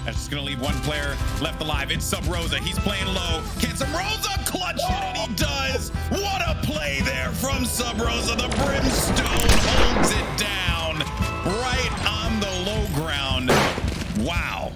Just going to leave one player left alive. It's Sub Rosa. He's playing low. Can Sub Rosa clutch it? And he does. What a play there from Sub Rosa. The Brimstone holds it down right on the low ground. Wow.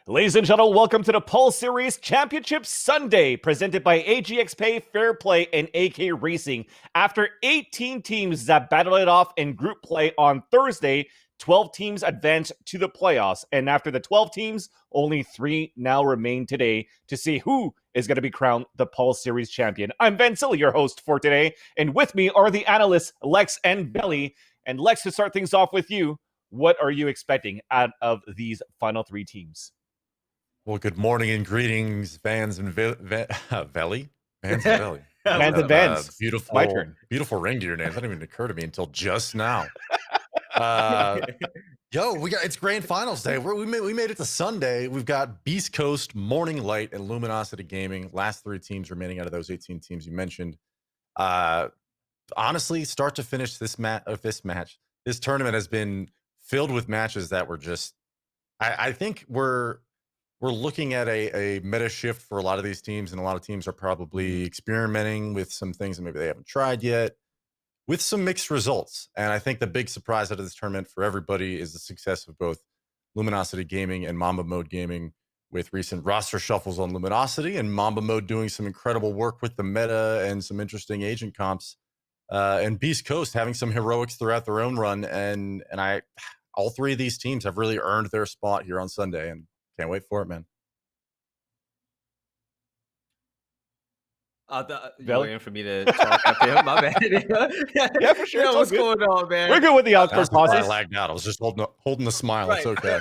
Ladies and gentlemen, welcome to the Pulse Series Championship Sunday, presented by AGX Pay, Fair Play, and AK Racing. After 18 teams that battled it off in group play on Thursday, 12 teams advanced to the playoffs. And after the 12 teams, only 3 now remain today to see who is going to be crowned the Pulse Series champion. I'm Vancilli, your host for today, and with me are the analysts Lex and Belly. And Lex, to start things off with you, what are you expecting out of these final 3 teams? Well, good morning and greetings, Vans and Valley. Vans and Valley. Vans and Vans. Beautiful, My turn. Beautiful reindeer names. That didn't even occur to me until just now. It's grand finals day. We made it to Sunday. We've got BeastCoast, Morning Light, and Luminosity Gaming. Last 3 teams remaining out of those 18 teams you mentioned. Honestly, start to finish this match, this tournament has been filled with matches that were just. I think we're looking at a meta shift for a lot of these teams, and a lot of teams are probably experimenting with some things that maybe they haven't tried yet. with some mixed results. And I think the big surprise out of this tournament for everybody is the success of both Luminosity Gaming and Mamba Mode Gaming, with recent roster shuffles on Luminosity and Mamba Mode doing some incredible work with the meta and some interesting agent comps. And BeastCoast having some heroics throughout their own run. And all three of these teams have really earned their spot here on Sunday, and can't wait for it, man. You were waiting for me to talk after him. My bad. Yeah, for sure. Yeah, It's all what's good. going on, man? We're good with the awkward That's why I pauses. lagged out. I was just holding the smile. Right. It's okay.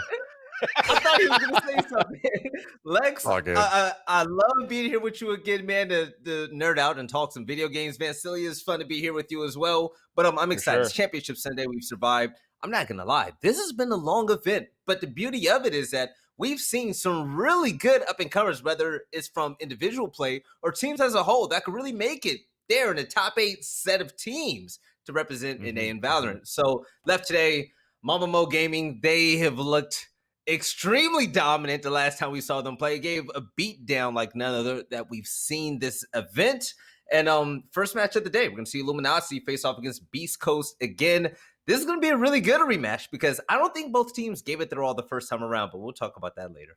I thought he was going to say something. Lex, All good. I love being here with you again, man, to nerd out and talk some video games. Vancilia, is fun to be here with you as well. But I'm excited. sure. It's Championship Sunday. We've survived. I'm not going to lie. This has been a long event. But the beauty of it is that we've seen some really good up-and-comers, whether it's from individual play or teams as a whole, that could really make it there in the top 8 set of teams to represent NA and Valorant. So left today, Mamba Mo Gaming, they have looked extremely dominant the last time we saw them play. Gave a beat down like none other that we've seen this event. And first match of the day, we're going to see Luminosity face off against BeastCoast again. This is going to be a really good rematch because I don't think both teams gave it their all the first time around, but we'll talk about that later.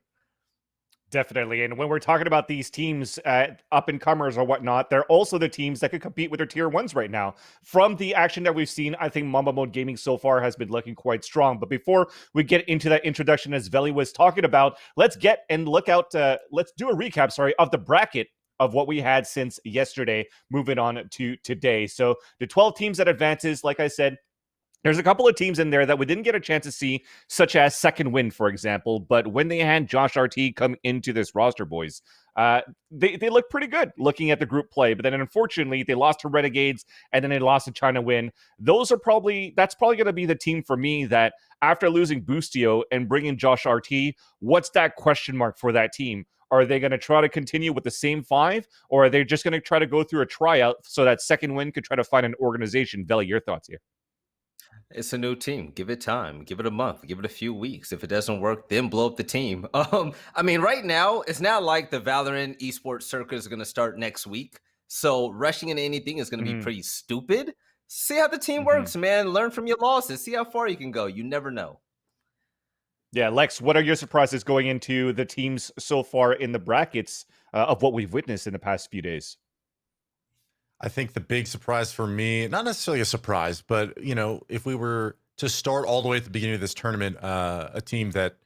Definitely. And when we're talking about these teams, up and comers or whatnot, they're also the teams that could compete with their tier ones right now. From the action that we've seen, I think Mamba Mode Gaming so far has been looking quite strong. But before we get into that introduction, as Veli was talking about, let's do a recap, of the bracket of what we had since yesterday, moving on to today. So the 12 teams that advances, like I said, there's a couple of teams in there that we didn't get a chance to see, such as Second Wind, for example. But when they had Josh RT come into this roster, boys, they look pretty good looking at the group play. But then, unfortunately, they lost to Renegades and then they lost to China Win. That's probably going to be the team for me that, after losing Boostio and bringing Josh RT, what's that question mark for that team? Are they going to try to continue with the same 5, or are they just going to try to go through a tryout so that Second Wind could try to find an organization? Veli, your thoughts here? It's a new team. Give it time. Give it a month. Give it a few weeks. If it doesn't work, then blow up the team. I mean, right now, it's not like the Valorant Esports circuit is going to start next week. So rushing into anything is going to be pretty stupid. See how the team works, man. Learn from your losses. See how far you can go. You never know. Yeah, Lex, what are your surprises going into the teams so far in the brackets of what we've witnessed in the past few days? I think the big surprise for me, not necessarily a surprise, but if we were to start all the way at the beginning of this tournament, a team that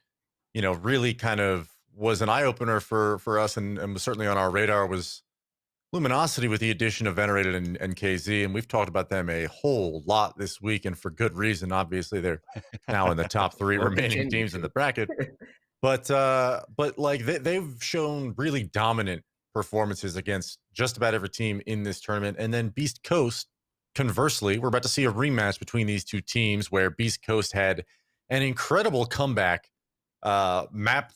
really kind of was an eye opener for us and was certainly on our radar was Luminosity, with the addition of Venerated and KZ, and we've talked about them a whole lot this week, and for good reason. Obviously, they're now in the top 3 remaining teams in the bracket. But like they've shown really dominant performances against just about every team in this tournament. And then BeastCoast, conversely, we're about to see a rematch between these two teams where BeastCoast had an incredible comeback. Map,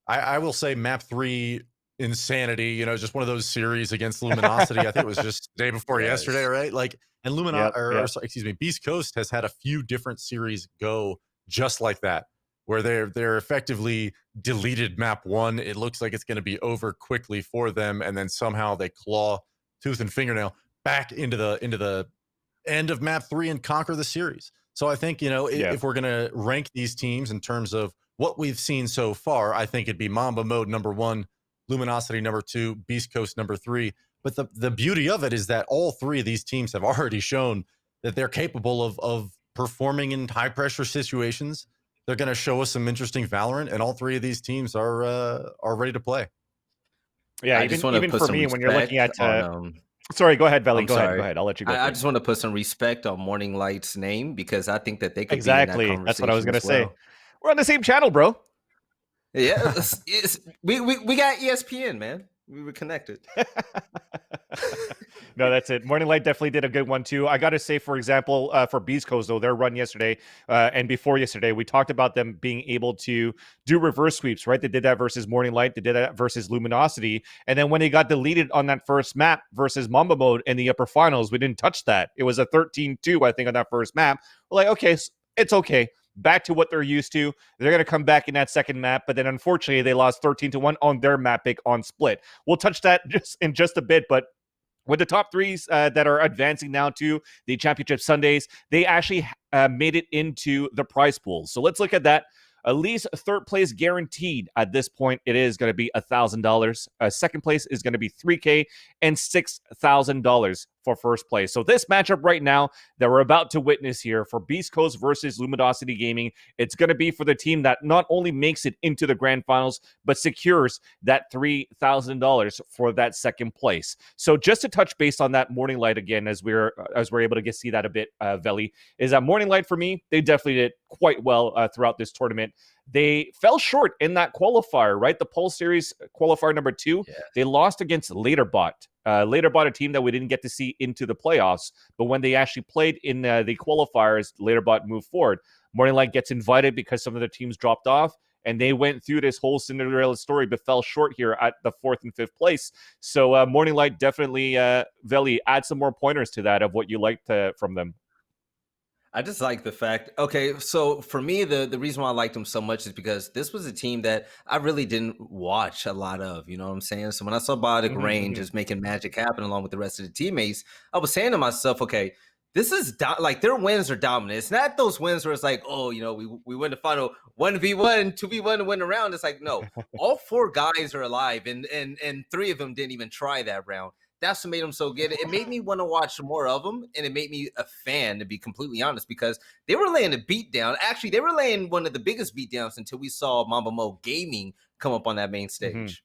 I will say map 3 insanity, just one of those series against Luminosity. I think it was just the day before yesterday, right? Like, and BeastCoast has had a few different series go just like that, where they're effectively deleted map 1. It looks like it's going to be over quickly for them, and then somehow they claw tooth and fingernail back into the end of map 3 and conquer the series. So I think, if we're going to rank these teams in terms of what we've seen so far, I think it'd be Mamba Mode number 1, Luminosity number 2, BeastCoast number 3. But the beauty of it is that all 3 of these teams have already shown that they're capable of performing in high pressure situations. They're going to show us some interesting Valorant, and all 3 of these teams are ready to play. Yeah, even for me, when you're looking at sorry, go ahead, Veli. Go ahead. I'll let you go. I just want to put some respect on Morning Light's name, because I think that they could exactly. Be in that That's what I was going to well. say. We're on the same channel, bro. Yeah, we got ESPN, man. We were connected. No, that's it. Morning Light definitely did a good one too. I got to say, for example, for BeastCoast, though, their run yesterday and before yesterday, we talked about them being able to do reverse sweeps, right? They did that versus Morning Light. They did that versus Luminosity. And then when they got deleted on that first map versus Mamba Mode in the upper finals, we didn't touch that. It was a 13-2, I think, on that first map. We're like, okay, it's okay. Back to what they're used to. They're going to come back in that second map, but then unfortunately they lost 13-1 on their map pick on Split. We'll touch that in just a bit, but with the top threes that are advancing now to the championship Sundays, they actually made it into the prize pool. So let's look at that. At least third place guaranteed at this point. It is going to be $1,000. Second place is going to be $3K and $6,000 for first place. So this matchup right now that we're about to witness here for Beast Coast versus Luminosity Gaming, it's going to be for the team that not only makes it into the grand finals, but secures that $3,000 for that second place. So just to touch base on that Morning Light again, as we're able to see that a bit, Veli, is that Morning Light for me, they definitely did quite well throughout this tournament. They fell short in that qualifier, right? The Pulse Series qualifier number 2, they lost against Laterbot. Laterbot, a team that we didn't get to see into the playoffs, but when they actually played in the qualifiers, Laterbot moved forward. Morning Light gets invited because some of the teams dropped off, and they went through this whole Cinderella story, but fell short here at the 4th and 5th place. So Morning Light definitely, Veli, add some more pointers to that of what you liked from them. I just like the fact. Okay, so for me, the reason why I liked them so much is because this was a team that I really didn't watch a lot of. You know what I'm saying? So when I saw Biotic Range just making magic happen along with the rest of the teammates, I was saying to myself, okay, this is like their wins are dominant. It's not those wins where it's like, oh, you know, we win the final 1v1, 2v1 to win a round. It's like, no, all 4 guys are alive, and 3 of them didn't even try that round. That's what made them so good. It made me want to watch more of them, and it made me a fan, to be completely honest, because they were laying a beat down. Actually, they were laying one of the biggest beat downs until we saw Mamba Mo Gaming come up on that main stage.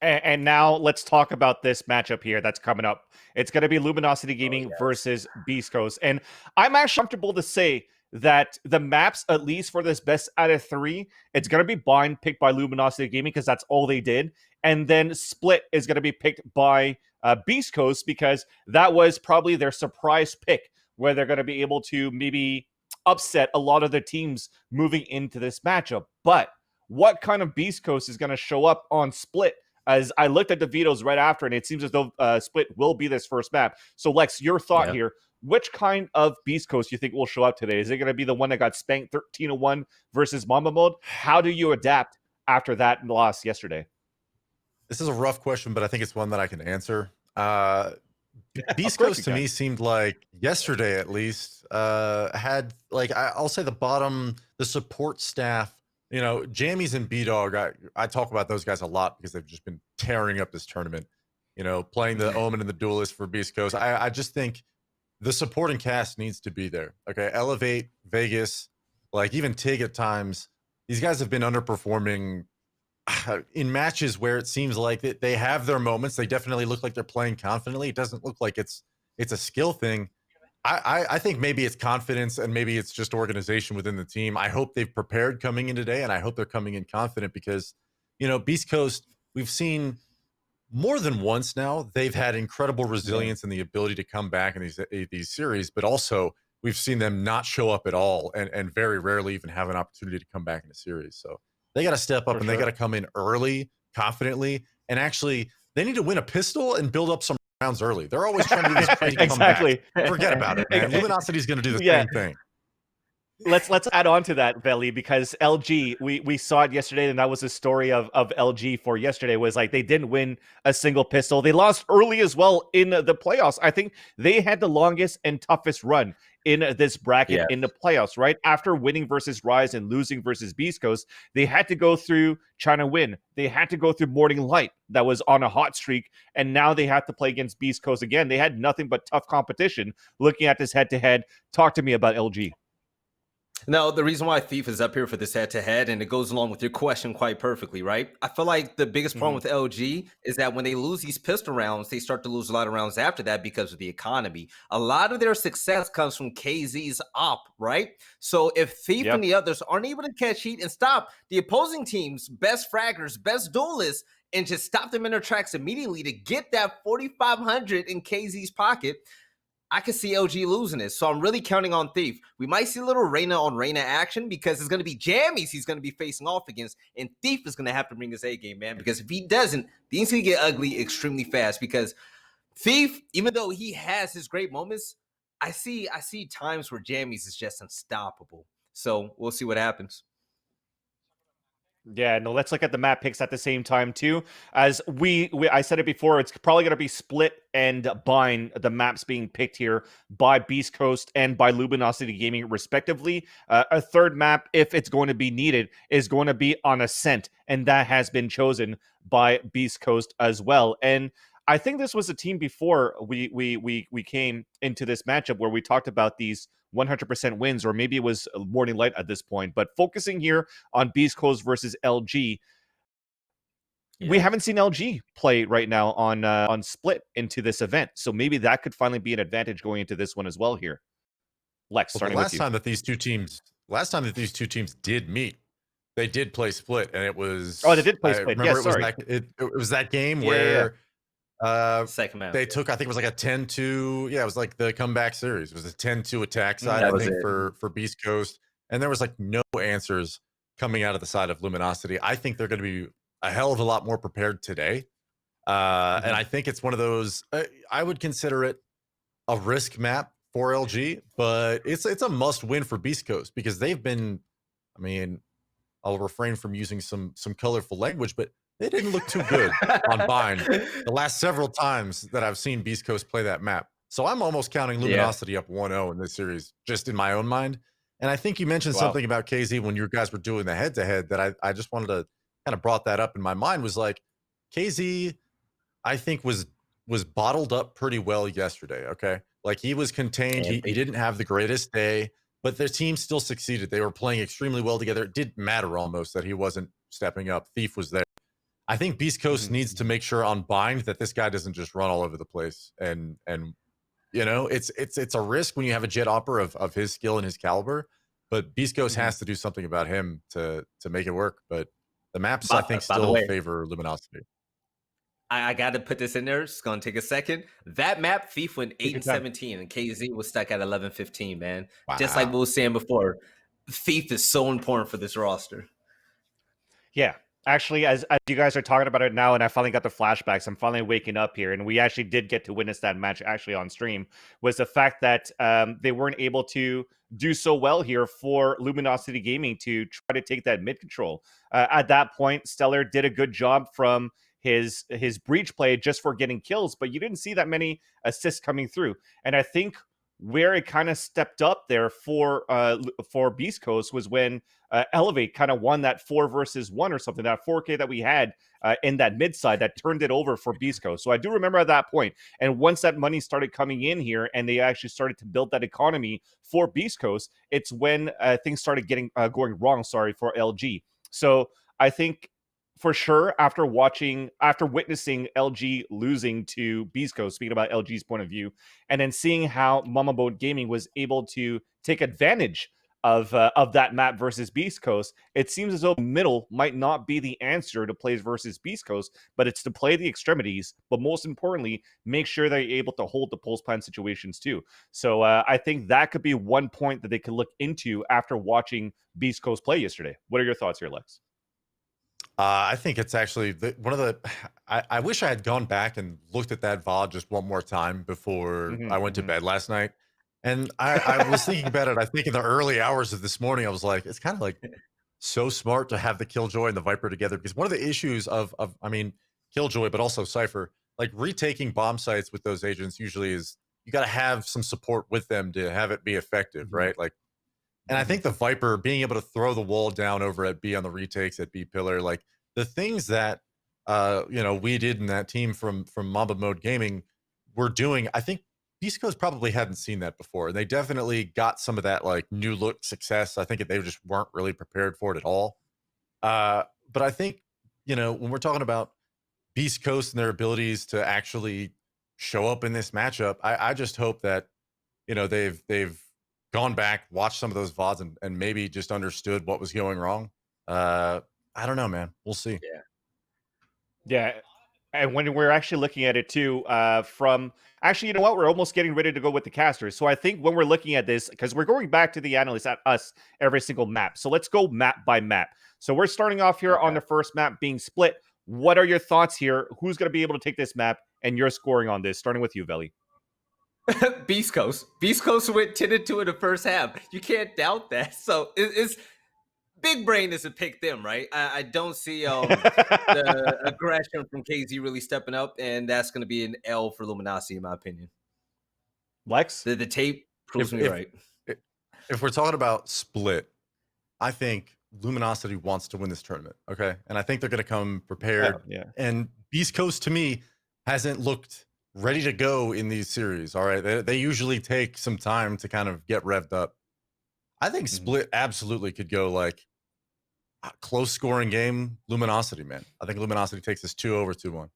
And now let's talk about this matchup here that's coming up. It's going to be Luminosity Gaming versus Beast Coast. And I'm actually comfortable to say that the maps, at least for this best out of 3, it's going to be Bind picked by Luminosity Gaming because that's all they did. And then Split is going to be picked by Beast Coast because that was probably their surprise pick, where they're going to be able to maybe upset a lot of the teams moving into this matchup. But what kind of Beast Coast is going to show up on Split? As I looked at the vetoes right after, and it seems as though Split will be this first map. So, Lex, your thought here. Which kind of Beast Coast do you think will show up today? Is it going to be the one that got spanked 13-1 versus Mamba Mode? How do you adapt after that loss yesterday? This is a rough question, but I think it's one that I can answer. Beast Coast to me seemed like yesterday, at least, had like I'll say the support staff. You know, Jammies and B-Dog, I talk about those guys a lot because they've just been tearing up this tournament. You know, playing the Omen and the Duelist for Beast Coast. I just think the supporting cast needs to be there. Okay, Elevate, Vegas, like even Tig at times. These guys have been underperforming in matches where it seems like they have their moments. They definitely look like they're playing confidently. It doesn't look like it's a skill thing. I think maybe it's confidence and maybe it's just organization within the team. I hope they've prepared coming in today, and I hope they're coming in confident because, you know, Beast Coast, we've seen more than once now, they've had incredible resilience and the ability to come back in these series, but also we've seen them not show up at all and very rarely even have an opportunity to come back in a series. So they got to step up and they got to come in early, confidently, and actually they need to win a pistol and build up some rounds early. They're always trying to do this crazy comeback. Forget about it, man. Luminosity is going to do the same thing. Let's add on to that, Veli, because LG, we saw it yesterday, and that was the story of LG for yesterday, was like they didn't win a single pistol. They lost early as well in the playoffs. I think they had the longest and toughest run in this bracket in the playoffs, right? After winning versus Rise and losing versus Beast Coast, they had to go through China Win. They had to go through Morning Light that was on a hot streak, and now they have to play against Beast Coast again. They had nothing but tough competition. Looking at this head-to-head, talk to me about LG. Now, the reason why Thief is up here for this head-to-head, and it goes along with your question quite perfectly, right? I feel like the biggest problem with LG is that when they lose these pistol rounds, they start to lose a lot of rounds after that because of the economy. A lot of their success comes from KZ's op, right? So if Thief and the others aren't able to catch heat and stop the opposing team's best fraggers, best duelists, and just stop them in their tracks immediately to get that 4,500 in KZ's pocket, I could see LG losing it. So I'm really counting on Thief. We might see a little Reyna on Reyna action because it's going to be Jammies he's going to be facing off against. And Thief is going to have to bring his A game, man. Because if he doesn't, things can get ugly extremely fast. Because Thief, even though he has his great moments, I see times where Jammies is just unstoppable. So we'll see what happens. Yeah, no, let's look at the map picks at the same time too. As I said it before, it's probably going to be split and bind, the maps being picked here by Beast Coast and by Luminosity Gaming, respectively. A third map, if it's going to be needed, is going to be on Ascent, and that has been chosen by Beast Coast as well. And I think this was a team before we came into this matchup where we talked about these 100% wins, or maybe it was Morning Light at this point. But focusing here on Beast Coast versus LG, we haven't seen LG play right now on Split into this event, so maybe that could finally be an advantage going into this one as well. Here, Lex, Well, starting the with you. last time that these two teams did meet, they did play Split, and it was. Oh, they did play I Split. remember Yes, it was sorry. it was that game Yeah, yeah. where Second map. they took, I think it was like a 10-2. Yeah, it was like the comeback series. It was a 10-2 attack Mm, side, that I was think, it. for Beast Coast. And there was like no answers coming out of the side of Luminosity. I think they're going to be a hell of a lot more prepared today. And I think it's one of those, I would consider it a risk map for LG, but it's a must win for Beast Coast because they've been, I mean, I'll refrain from using some colorful language, but they didn't look too good on Bind the last several times that I've seen Beast Coast play that map. So I'm almost counting Luminosity up 1-0 in this series, just in my own mind. And I think you mentioned Wow. something about KZ when you guys were doing the head-to-head that I just wanted to kind of brought that up in my mind, was like, KZ, I think was bottled up pretty well yesterday. Okay, like he was contained. He didn't have the greatest day, but the team still succeeded. They were playing extremely well together. It didn't matter almost that he wasn't stepping up. Thief was there. I think Beast Coast needs to make sure on Bind that this guy doesn't just run all over the place. And you know, it's a risk when you have a jet opper of his skill and his caliber. But Beast Coast has to do something about him to make it work. But the maps, I think, By the still way, favor Luminosity. I got to put this in there. It's going to take a second. That map, Thief went Take your time. 8-17, and KZ was stuck at 11-15, man. Wow. Just like we were saying before, Thief is so important for this roster. Yeah. Actually, as you guys are talking about it now, and I finally got the flashbacks, I'm finally waking up here, and we actually did get to witness that match actually on stream, was the fact that they weren't able to do so well here for Luminosity Gaming to try to take that mid control. At that point, Stellar did a good job from his breach play just for getting kills, but you didn't see that many assists coming through. And I think where it kind of stepped up there for Beast Coast was when Elevate kind of won that 4 versus 1 or something, that 4K that we had in that mid side that turned it over for Beast Coast. So I do remember at that point. And once that money started coming in here and they actually started to build that economy for Beast Coast, it's when things started getting going wrong, for LG. So I think for sure, after witnessing LG losing to Beast Coast, speaking about LG's point of view, and then seeing how Mama Boat Gaming was able to take advantage of that map versus Beast Coast, it seems as though middle might not be the answer to plays versus Beast Coast, but it's to play the extremities, but most importantly, make sure they're able to hold the pulse plan situations too. So I think that could be one point that they could look into after watching Beast Coast play yesterday. What are your thoughts here, Lex? I think it's actually one of the. I wish I had gone back and looked at that VOD just one more time before I went to bed last night. And I was thinking about it. I think in the early hours of this morning, I was like, it's kind of like so smart to have the Killjoy and the Viper together, because one of the issues of I mean, Killjoy, but also Cypher, like retaking bomb sites with those agents usually is you got to have some support with them to have it be effective, right? Like. And I think the Viper being able to throw the wall down over at B on the retakes at B pillar, like the things that we did in that team from Mamba Mode Gaming were doing, I think Beast Coast probably hadn't seen that before. And they definitely got some of that like new look success. I think they just weren't really prepared for it at all. But I think, when we're talking about Beast Coast and their abilities to actually show up in this matchup, I just hope that, they've gone back, watched some of those VODs, and maybe just understood what was going wrong. I don't know, man. We'll see. Yeah. And when we're actually looking at it too, from actually, you know what? We're almost getting ready to go with the casters. So I think when we're looking at this, because we're going back to the analysts at us every single map. So let's go map by map. So we're starting off here on the first map being Split. What are your thoughts here? Who's going to be able to take this map and your scoring on this? Starting with you, Veli. Beast Coast. Beast Coast went 10-2 in the first half. You can't doubt that. So it's big brain is to pick them, right? I don't see the aggression from KZ really stepping up, and that's going to be an L for Luminosity, in my opinion. Lex? The tape proves me right. If we're talking about split, I think Luminosity wants to win this tournament, okay? And I think they're going to come prepared. Yeah. And BeastCoast, to me, hasn't looked ready to go in these series, all right? They usually take some time to kind of get revved up. I think split absolutely could go like a close scoring game. Luminosity, man. I think Luminosity takes this 2-over, 2-1.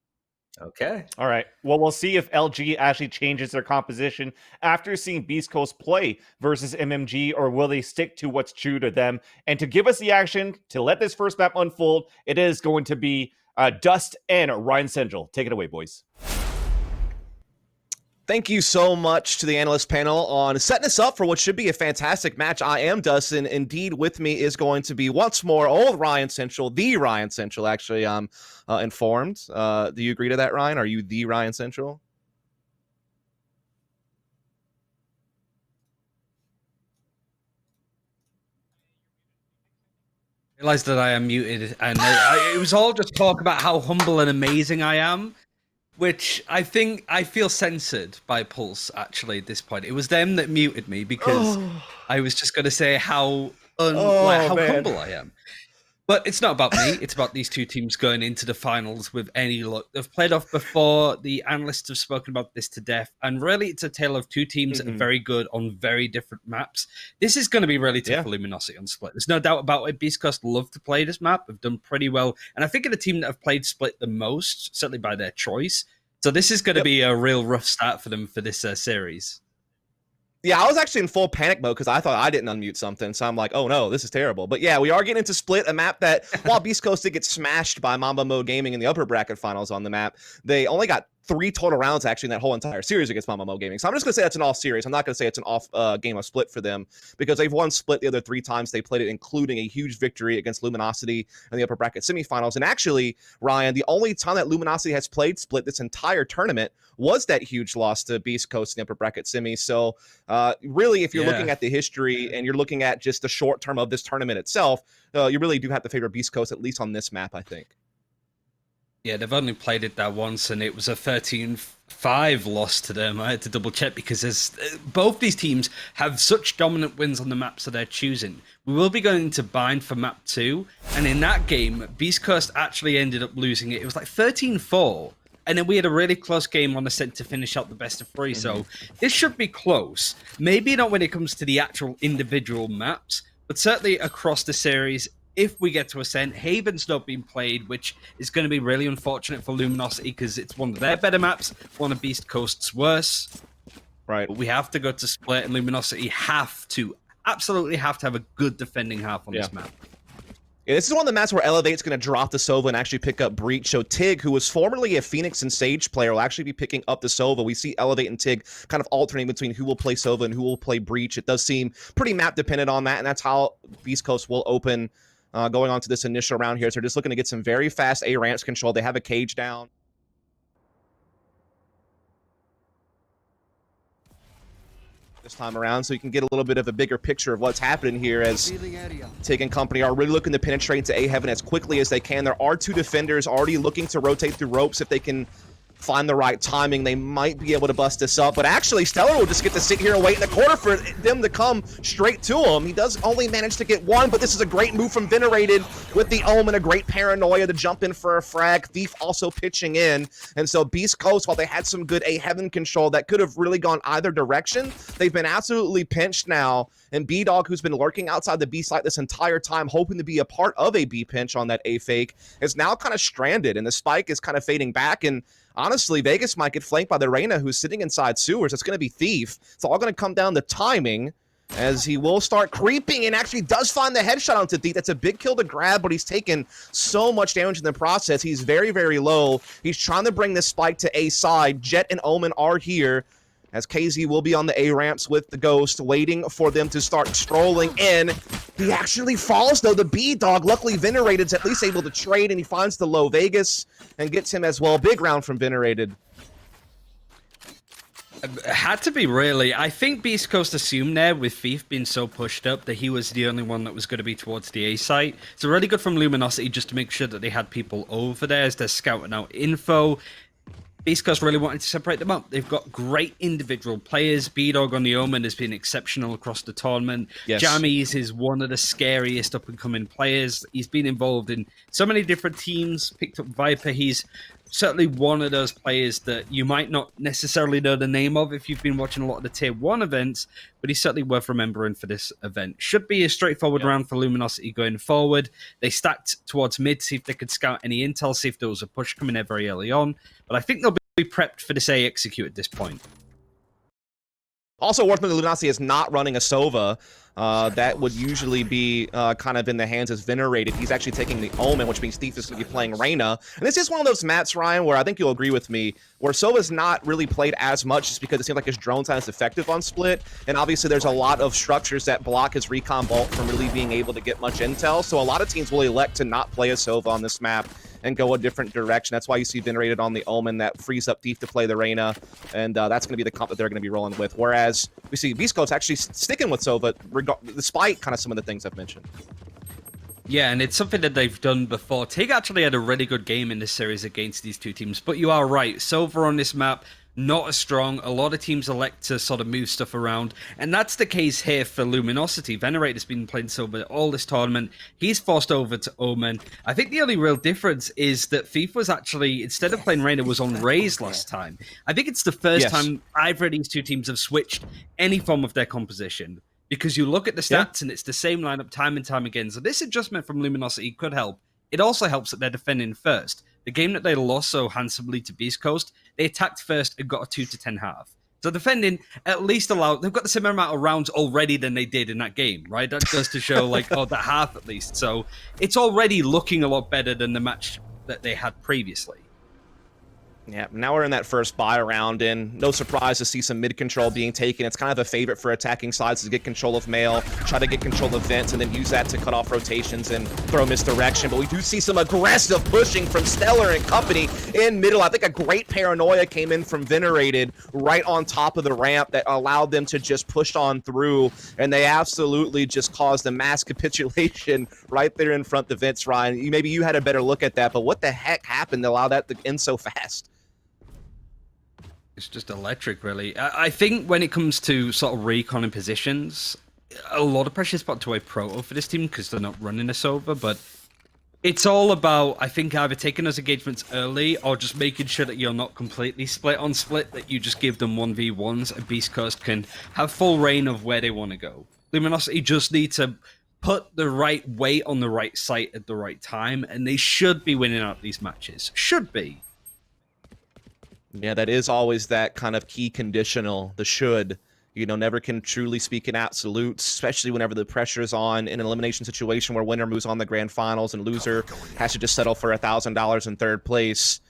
Okay. All right. Well, we'll see if LG actually changes their composition after seeing BeastCoast play versus MMG, or will they stick to what's true to them? And to give us the action, to let this first map unfold, it is going to be Dust and Ryan Central. Take it away, boys. Thank you so much to the analyst panel on setting us up for what should be a fantastic match. I am Dustin. Indeed, with me is going to be once more old Ryan Central, the Ryan Central. Actually, I'm informed. Do you agree to that, Ryan? Are you the Ryan Central? I realized that I am muted, and it was all just talk about how humble and amazing I am. Which I think I feel censored by Pulse, actually, at this point. It was them that muted me because I was just going to say how humble I am. But it's not about me. It's about these two teams going into the finals with any luck. They've played off before. The analysts have spoken about this to death. And really, it's a tale of two teams that are very good on very different maps. This is going to be really tough for Luminosity on Split. There's no doubt about it. BeastCoast love to play this map. They've done pretty well. And I think of the team that have played Split the most, certainly by their choice. So this is going to be a real rough start for them for this series. Yeah, I was actually in full panic mode because I thought I didn't unmute something. So I'm like, oh no, this is terrible. But yeah, we are getting into Split, a map that, while BeastCoast did get smashed by Mamba Mode Gaming in the upper bracket finals on the map, they only got 3 total rounds actually in that whole entire series against Mamba Mode Gaming. So I'm just going to say that's an off series. I'm not going to say it's an off game of Split for them because they've won Split the other 3 times they played it, including a huge victory against Luminosity in the upper bracket semifinals. And actually, Ryan, the only time that Luminosity has played Split this entire tournament was that huge loss to BeastCoast in the upper bracket semi. So really, if you're looking at the history and you're looking at just the short term of this tournament itself, you really do have to favor BeastCoast, at least on this map, I think. Yeah, they've only played it that once, and it was a 13-5 loss to them. I had to double check because both these teams have such dominant wins on the maps that they're choosing. We will be going to Bind for map 2, and in that game, BeastCoast actually ended up losing it. It was like 13-4, and then we had a really close game on the set to finish out the best of 3. So this should be close. Maybe not when it comes to the actual individual maps, but certainly across the series. If we get to Ascent, Haven's not been played, which is going to be really unfortunate for Luminosity because it's one of their better maps, one of BeastCoast's worse. Right. But we have to go to Split, and Luminosity absolutely have to have a good defending half on this map. Yeah, this is one of the maps where Elevate's going to drop the Sova and actually pick up Breach. So Tig, who was formerly a Phoenix and Sage player, will actually be picking up the Sova. We see Elevate and Tig kind of alternating between who will play Sova and who will play Breach. It does seem pretty map dependent on that, and that's how BeastCoast will open going on to this initial round here. So they're just looking to get some very fast A ramps control. They have a cage down. This time around, so you can get a little bit of a bigger picture of what's happening here as Tig and company are really looking to penetrate into A Heaven as quickly as they can. There are 2 defenders already looking to rotate through ropes. If they can find the right timing, they might be able to bust this up. But actually, Stellar will just get to sit here and wait in the corner for them to come straight to him. He does only manage to get 1, but this is a great move from Venerated with the Omen, a great paranoia to jump in for a frag. Thief also pitching in. And so BeastCoast, while they had some good A Heaven control that could have really gone either direction, they've been absolutely pinched now. And B-Dog, who's been lurking outside the B site this entire time, hoping to be a part of a B pinch on that A fake, is now kind of stranded, and the spike is kind of fading back. And honestly, Vegas might get flanked by the Reyna, who's sitting inside sewers. It's going to be Thief. It's all going to come down to timing, as he will start creeping and actually does find the headshot onto Thief. That's a big kill to grab, but he's taken so much damage in the process. He's very, very low. He's trying to bring this spike to A side. Jet and Omen are here, as KZ will be on the A ramps with the Ghost, waiting for them to start strolling in. He actually falls, though. The B-Dog, luckily Venerated's at least able to trade, and he finds the low Vegas and gets him as well. Big round from Venerated. It had to be, really. I think BeastCoast assumed there, with Thief being so pushed up, that he was the only one that was going to be towards the A site. So really good from Luminosity just to make sure that they had people over there as they're scouting out info. BeastCoast really wanted to separate them up. They've got great individual players. B-Dog on the Omen has been exceptional across the tournament. Yes. Jammies is one of the scariest up-and-coming players. He's been involved in so many different teams, picked up Viper. He's certainly one of those players that you might not necessarily know the name of if you've been watching a lot of the Tier 1 events, but he's certainly worth remembering for this event. Should be a straightforward round for Luminosity going forward. They stacked towards mid, see if they could scout any intel, see if there was a push coming there very early on. But I think they'll be prepped for this A execute at this point. Also worth noting, Luminosity is not running a Sova. That would usually be kind of in the hands as Venerated. He's actually taking the Omen, which means Thief is going to be playing Reyna. And this is one of those maps, Ryan, where I think you'll agree with me, where Sova's not really played as much just because it seems like his drone's not as effective on Split. And obviously there's a lot of structures that block his recon bolt from really being able to get much intel. So a lot of teams will elect to not play a Sova on this map and go a different direction. That's why you see Venerated on the Omen. That frees up Thief to play the Reyna, and that's going to be the comp that they're going to be rolling with. Whereas we see BeastCoast actually sticking with Sova, despite kind of some of the things I've mentioned. Yeah, and it's something that they've done before. Tig actually had a really good game in this series against these two teams, but you are right. Silver on this map, not as strong. A lot of teams elect to sort of move stuff around, and that's the case here for Luminosity. Venerate has been playing Silver all this tournament. He's forced over to Omen. I think the only real difference is that Thief was actually, instead of playing Reyna, was on Raze last time. I think it's the first time either of these two teams have switched any form of their composition, because you look at the stats and it's the same lineup time and time again. So this adjustment from Luminosity could help. It also helps that they're defending first. The game that they lost so handsomely to BeastCoast, they attacked first and got a 2-10 half. So defending at least they've got the same amount of rounds already than they did in that game, right? That goes to show like, oh, that half at least. So it's already looking a lot better than the match that they had previously. Yeah, now we're in that first buy round, and no surprise to see some mid control being taken. It's kind of a favorite for attacking sides to get control of Mail, try to get control of Vents, and then use that to cut off rotations and throw misdirection. But we do see some aggressive pushing from Stellar and company in middle. I think a great paranoia came in from Venerated right on top of the ramp that allowed them to just push on through, and they absolutely just caused a mass capitulation right there in front of Vents, Ryan. Maybe you had a better look at that, but what the heck happened to allow that to end so fast? It's just electric, really. I think when it comes to sort of recon and positions, a lot of pressure is put to a Proto for this team because they're not running a Sova, but it's all about, I think, either taking those engagements early or just making sure that you're not completely split on split, that you just give them 1v1s and BeastCoast can have full reign of where they want to go. Luminosity just need to put the right weight on the right site at the right time, and they should be winning out these matches. Should be. Yeah, that is always that kind of key conditional, the should. You know, never can truly speak in absolutes, especially whenever the pressure is on in an elimination situation where winner moves on the grand finals and loser has to just settle for $1,000 in third place.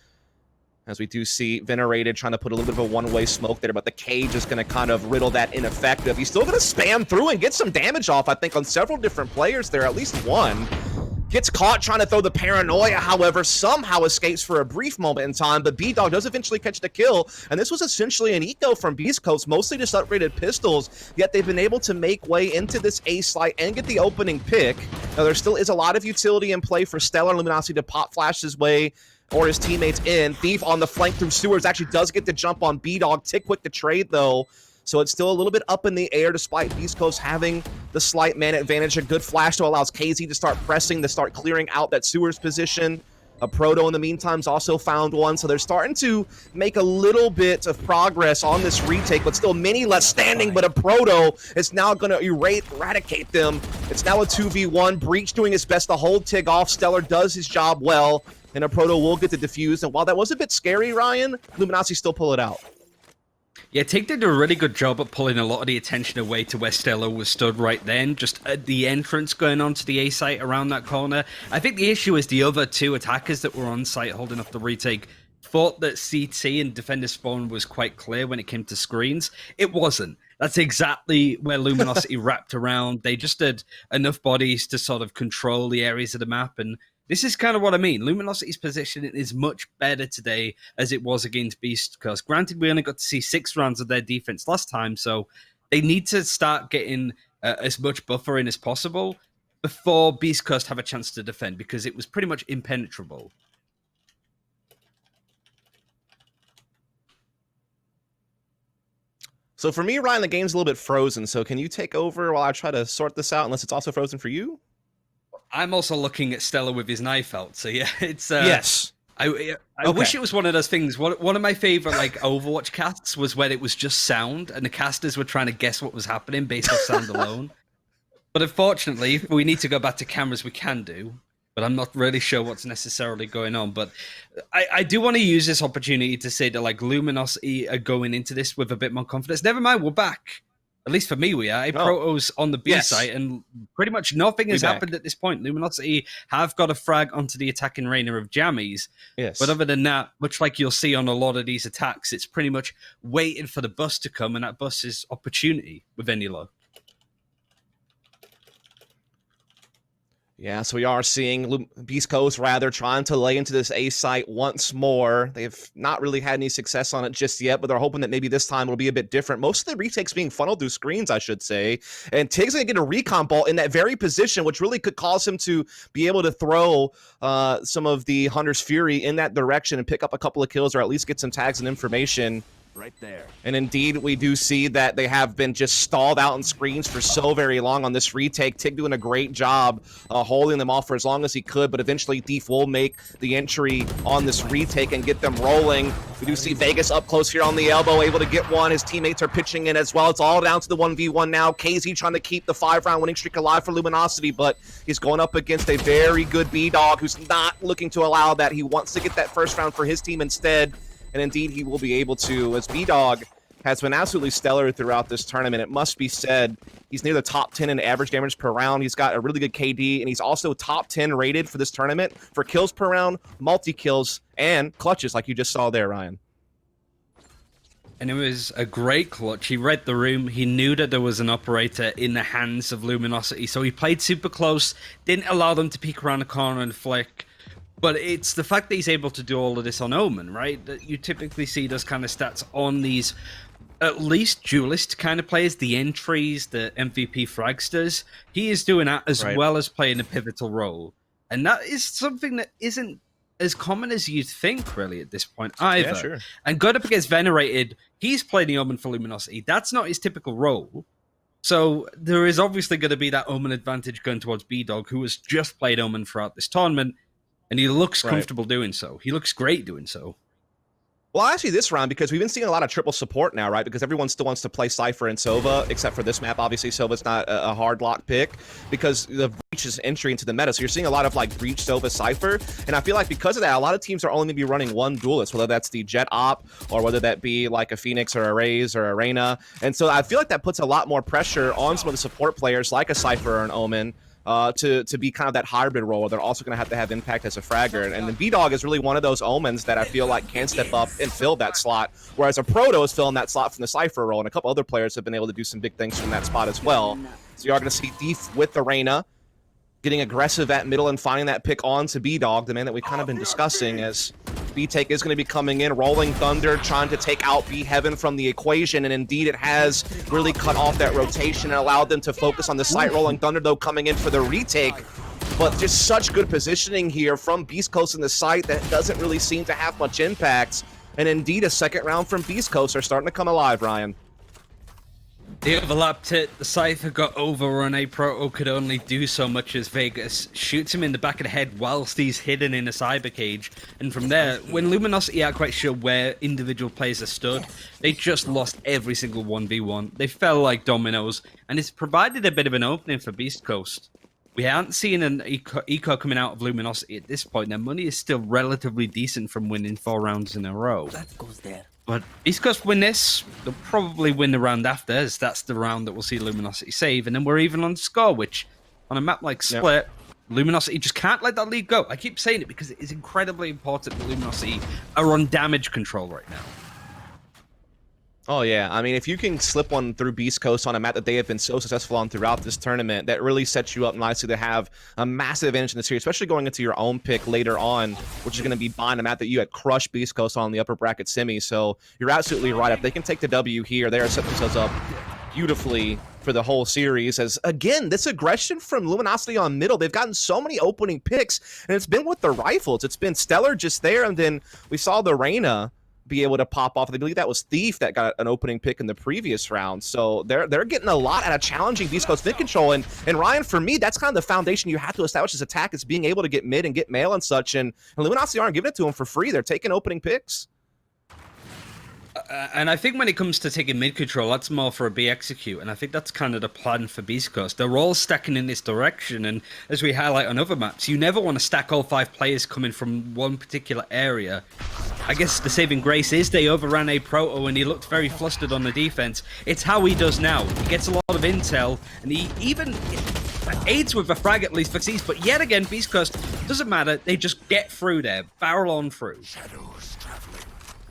As we do see Venerated trying to put a little bit of a one-way smoke there, but the cage is going to kind of riddle that ineffective. He's still going to spam through and get some damage off, I think, on several different players there, at least one. Gets caught trying to throw the paranoia, however, somehow escapes for a brief moment in time, but B-Dog does eventually catch the kill, and this was essentially an eco from BeastCoast, mostly just upgraded pistols, yet they've been able to make way into this A site and get the opening pick. Now, there still is a lot of utility in play for Stellar Luminosity to pop flash his way or his teammates in. Thief on the flank through sewers actually does get the jump on B-Dog. Tick quick to trade, though. So it's still a little bit up in the air despite BeastCoast having the slight man advantage. A good flash to allows KZ to start pressing, to start clearing out that sewers position. A Proto in the meantime's also found one, so they're starting to make a little bit of progress on this retake, but still many left standing, but a Proto is now going to eradicate them. It's now a 2v1. Breach doing his best to hold Tig off. Stellar does his job well, and a Proto will get the defuse. And while that was a bit scary, Ryan, Luminosity still pull it out. Yeah, Tig did a really good job at pulling a lot of the attention away to where Stellar was stood right then, just at the entrance going on to the A site around that corner. I think the issue is the other two attackers that were on site holding up the retake thought that CT and defender spawn was quite clear when it came to screens. It wasn't. That's exactly where Luminosity wrapped around. They just had enough bodies to sort of control the areas of the map, and This is kind of what I mean. Luminosity's positioning is much better today as it was against BeastCoast. Granted, we only got to see 6 rounds of their defense last time, so they need to start getting as much buffer in as possible before BeastCoast have a chance to defend, because it was pretty much impenetrable. So for me, Ryan, the game's a little bit frozen. So can you take over while I try to sort this out, unless it's also frozen for you? I'm also looking at Stella with his knife out. So yeah, it's yes. I wish it was one of those things. One of my favorite like Overwatch casts was when it was just sound and the casters were trying to guess what was happening based off sound alone. But unfortunately, if we need to go back to cameras, we can do. But I'm not really sure what's necessarily going on. But I do want to use this opportunity to say that like Luminosity are going into this with a bit more confidence. Never mind, we're back. At least for me, we are. Proto's on the B site, and pretty much nothing has happened at this point. Luminosity have got a frag onto the attacking Reyna of Jammies. Yes. But other than that, much like you'll see on a lot of these attacks, it's pretty much waiting for the bus to come, and that bus is opportunity with any luck. Yeah, so we are seeing BeastCoast rather trying to lay into this A site once more. They've not really had any success on it just yet, but they're hoping that maybe this time it'll be a bit different. Most of the retakes being funneled through screens, I should say. And Tig's going to get a recon ball in that very position, which really could cause him to be able to throw some of the Hunter's Fury in that direction and pick up a couple of kills, or at least get some tags and information. Right there. And indeed, we do see that they have been just stalled out on screens for so very long on this retake. Tig doing a great job holding them off for as long as he could, but eventually Thief will make the entry on this retake and get them rolling. We do see Vegas up close here on the elbow, able to get one. His teammates are pitching in as well. It's all down to the 1v1 now. KZ trying to keep the 5-round winning streak alive for Luminosity, but he's going up against a very good B-Dog who's not looking to allow that. He wants to get that first round for his team instead. And indeed, he will be able to, as B-Dog has been absolutely stellar throughout this tournament. It must be said, he's near the top 10 in average damage per round. He's got a really good KD, and he's also top 10 rated for this tournament for kills per round, multi-kills, and clutches, like you just saw there, Ryan. And it was a great clutch. He read the room. He knew that there was an operator in the hands of Luminosity, so he played super close, didn't allow them to peek around the corner and flick. But it's the fact that he's able to do all of this on Omen, right? That you typically see those kind of stats on these, at least duelist kind of players, the entries, the MVP fragsters. He is doing that as well as playing a pivotal role. And that is something that isn't as common as you'd think, really, at this point either. Yeah, sure. And going up against Venerated, he's playing the Omen for Luminosity. That's not his typical role. So there is obviously going to be that Omen advantage going towards B-Dog, who has just played Omen throughout this tournament. And he looks comfortable doing so. He looks great doing so. Well, actually, this round, because we've been seeing a lot of triple support now, right? Because everyone still wants to play Cypher and Sova, except for this map. Obviously, Sova's not a hard lock pick because the Breach's entry into the meta. So you're seeing a lot of like Breach, Sova, Cypher. And I feel like because of that, a lot of teams are only going to be running one duelist, whether that's the Jet Op or whether that be like a Phoenix or a Raze or a Reyna. And so I feel like that puts a lot more pressure on some of the support players like a Cypher or an Omen. To be kind of that hybrid role. They're also going to have impact as a fragger. And the B-Dog is really one of those Omens that I feel like can step up and fill that slot, whereas a Proto is filling that slot from the Cypher role, and a couple other players have been able to do some big things from that spot as well. So you are going to see Thief with the Reyna getting aggressive at middle and finding that pick on to B-Dog, the man that we've kind of been discussing, as B-Take is going to be coming in, Rolling Thunder, trying to take out B-Heaven from the equation, and indeed it has really cut off that rotation and allowed them to focus on the site. Rolling Thunder, though, coming in for the retake, but just such good positioning here from BeastCoast in the site that doesn't really seem to have much impact, and indeed a second round from BeastCoast are starting to come alive, Ryan. They overlapped it. The Cypher got overrun. A Proto could only do so much as Vegas shoots him in the back of the head whilst he's hidden in a cyber cage. And from there, when Luminosity aren't quite sure where individual players are stood, they just lost every single 1v1. They fell like dominoes, and it's provided a bit of an opening for BeastCoast. We haven't seen an eco coming out of Luminosity at this point. Their money is still relatively decent from winning 4 rounds in a row. That goes there. But BeastCoast win this, they'll probably win the round after, as that's the round that we'll see Luminosity save, and then we're even on score, which, on a map like Split, Luminosity just can't let that lead go. I keep saying it because it is incredibly important that Luminosity are on damage control right now. Oh, yeah. I mean, if you can slip one through BeastCoast on a map that they have been so successful on throughout this tournament, that really sets you up nicely to have a massive advantage in the series, especially going into your own pick later on, which is going to be buying a map that you had crushed BeastCoast on the upper bracket semi. So you're absolutely right. If they can take the W here, they are setting themselves up beautifully for the whole series. As, again, this aggression from Luminosity on middle, they've gotten so many opening picks, and it's been with the rifles. It's been Stellar just there, and then we saw the Reyna be able to pop off. I believe that was Thief that got an opening pick in the previous round. So they're getting a lot out of challenging BeastCoast mid control. And Ryan, for me, that's kind of the foundation you have to establish this attack, is being able to get mid and get mail and such. And Luminosity aren't giving it to them for free. They're taking opening picks. And I think when it comes to taking mid control, that's more for a B execute, and I think that's kind of the plan for BeastCoast. They're all stacking in this direction, and as we highlight on other maps, you never want to stack all 5 players coming from one particular area. I guess the saving grace is they overran a Proto, and he looked very flustered on the defense. It's how he does now. He gets a lot of intel, and he even aids with a frag at least for Xyz, but yet again, BeastCoast, doesn't matter, they just get through there, barrel on through.